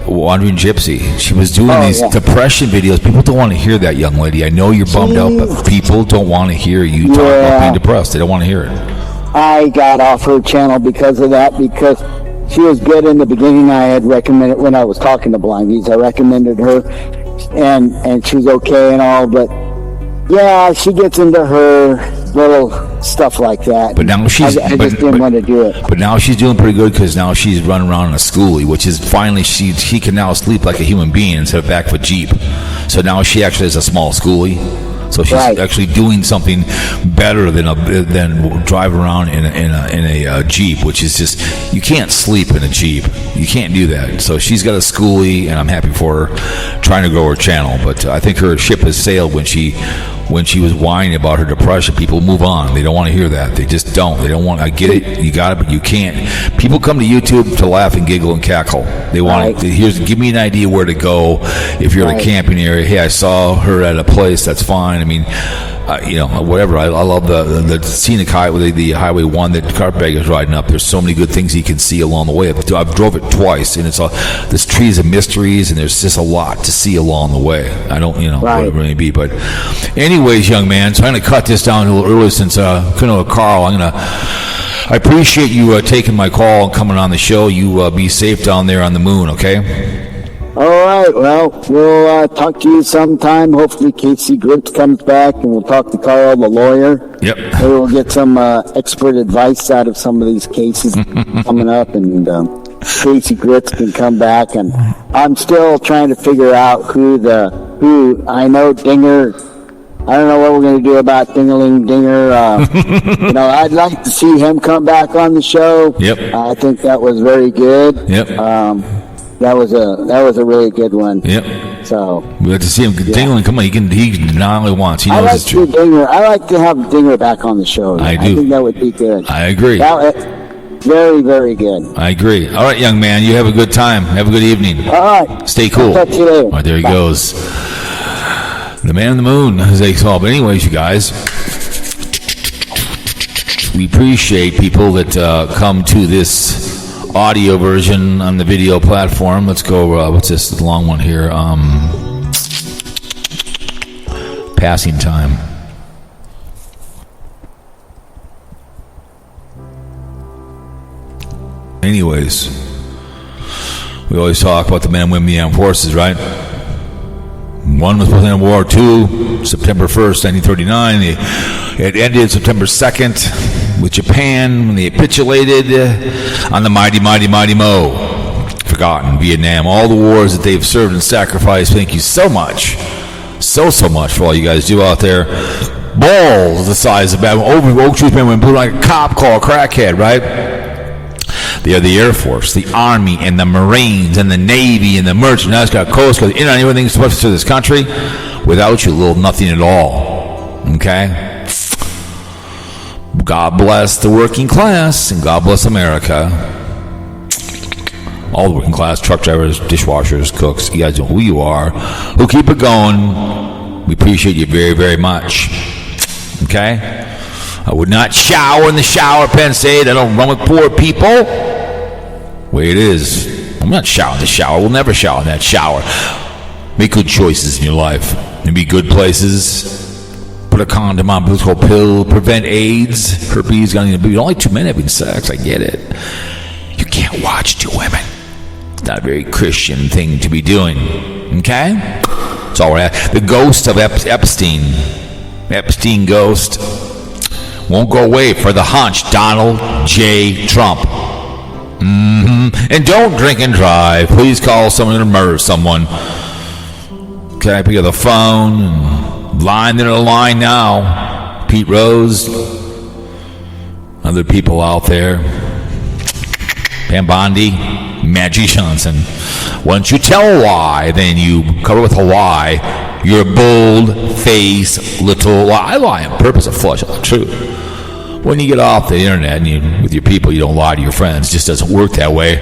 Wandering Gypsy. She was doing these depression videos. People don't want to hear that, young lady. I know you're bummed out, but people don't want to hear you talk about being depressed. They don't want to hear it. I got off her channel because of that, because she was good in the beginning. I had recommended, when I was talking to BlindViews, I recommended her, and she's okay and all, but yeah, she gets into her little stuff like that. But now she's I just didn't want to do it. But now she's doing pretty good, because now she's running around in a schoolie, which is finally she can now sleep like a human being instead of back of a Jeep. So now she actually has a small schoolie. So she's actually doing something better than driving around in a Jeep, which is just, you can't sleep in a Jeep. You can't do that. So she's got a schoolie, and I'm happy for her, trying to grow her channel. But I think her ship has sailed when she was whining about her depression. People move on. They don't want to hear that. They just don't. They don't want. I get it. You got it, but you can't. People come to YouTube to laugh and giggle and cackle. They want. Give me an idea where to go if you're in a camping area. Hey, I saw her at a place. That's fine. I mean, whatever. I love the scenic highway, the Highway 1 that Cartbag is riding up. There's so many good things he can see along the way. I've drove it twice, and there's trees of mysteries, and there's just a lot to see along the way. I don't, whatever it may be. But anyways, young man, so I'm going to cut this down a little early since, Carl, I appreciate you taking my call and coming on the show. You be safe down there on the moon, okay? All right, well, we'll talk to you sometime. Hopefully Casey Grits comes back, and we'll talk to Carl, the lawyer. Yep. Maybe we'll get some expert advice out of some of these cases coming up, and Casey Grits can come back. And I'm still trying to figure out who I know Dinger. I don't know what we're going to do about Dingaling Dinger. I'd like to see him come back on the show. Yep. I think that was very good. Yep. That was a really good one. Yep. So we have to see him Dingling. Come on, he not only wants. He knows it's true. I like to have Dinger back on the show. I do. I think that would be good. I agree. Very, very good. I agree. All right, young man, you have a good time. Have a good evening. All right. Stay cool. I'll talk to you later. All right, there he goes. The man on the moon, as they call. But anyways, you guys, we appreciate people that come to this audio version on the video platform. Let's go. What's this long one here? Passing time. Anyways, we always talk about the men and women of the armed forces, right? One was in World War II, September 1st, 1939. It ended September 2nd with Japan when they capitulated on the mighty, mighty, mighty Mo. Forgotten, Vietnam, all the wars that they've served and sacrificed. Thank you so much. So much for all you guys do out there. Balls the size of Oak Tree man when blue like a cop car, a crackhead, right? They are the Air Force, the Army, and the Marines, and the Navy, and the Merchant National Coast Guard. Everything's supposed to this country. Without you, little nothing at all. Okay? God bless the working class, and God bless America. All the working class, truck drivers, dishwashers, cooks. You guys know who you are. Who keep it going. We appreciate you very, very much. Okay? I would not shower in the shower, Penn State. I don't run with poor people. Way it is. I'm not showering in the shower. We'll never shower in that shower. Make good choices in your life. And be good places. Put a condom on, political pill, prevent AIDS, herpes, only 2 men having sex. I get it. You can't watch 2 women. It's not a very Christian thing to be doing. Okay? It's all right. The ghost of Epstein. Epstein ghost. Won't go away for the hunch, Donald J. Trump. And don't drink and drive. Please call someone to murder someone. Okay, pick up the phone. They're in a line now. Pete Rose. Other people out there. Pam Bondi. Magic Johnson. Once you tell a lie, then you cover with a lie. You're a bold-faced little lie. I lie on purpose, I flush out the truth. When you get off the internet and with your people, you don't lie to your friends. It just doesn't work that way.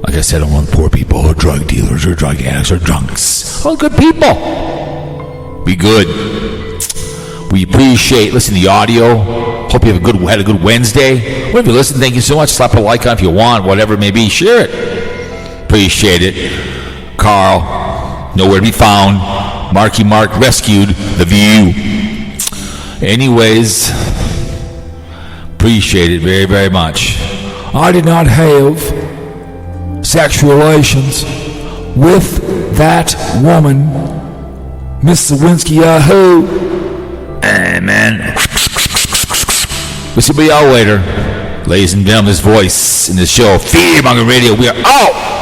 Like I said, I don't want poor people or drug dealers or drug addicts or drunks. I want good people. Be good. We appreciate listening to the audio. Hope you had a good Wednesday. Whatever you listen, thank you so much. Slap a like on if you want, whatever it may be. Share it. Appreciate it. Carl, nowhere to be found. Marky Mark rescued the view. Anyways, appreciate it very, very much. I did not have sexual relations with that woman, Miss Lewinsky Yahoo. Amen. We'll see y'all later. Ladies and gentlemen, this voice in the show, Fearmonger Radio. We are out.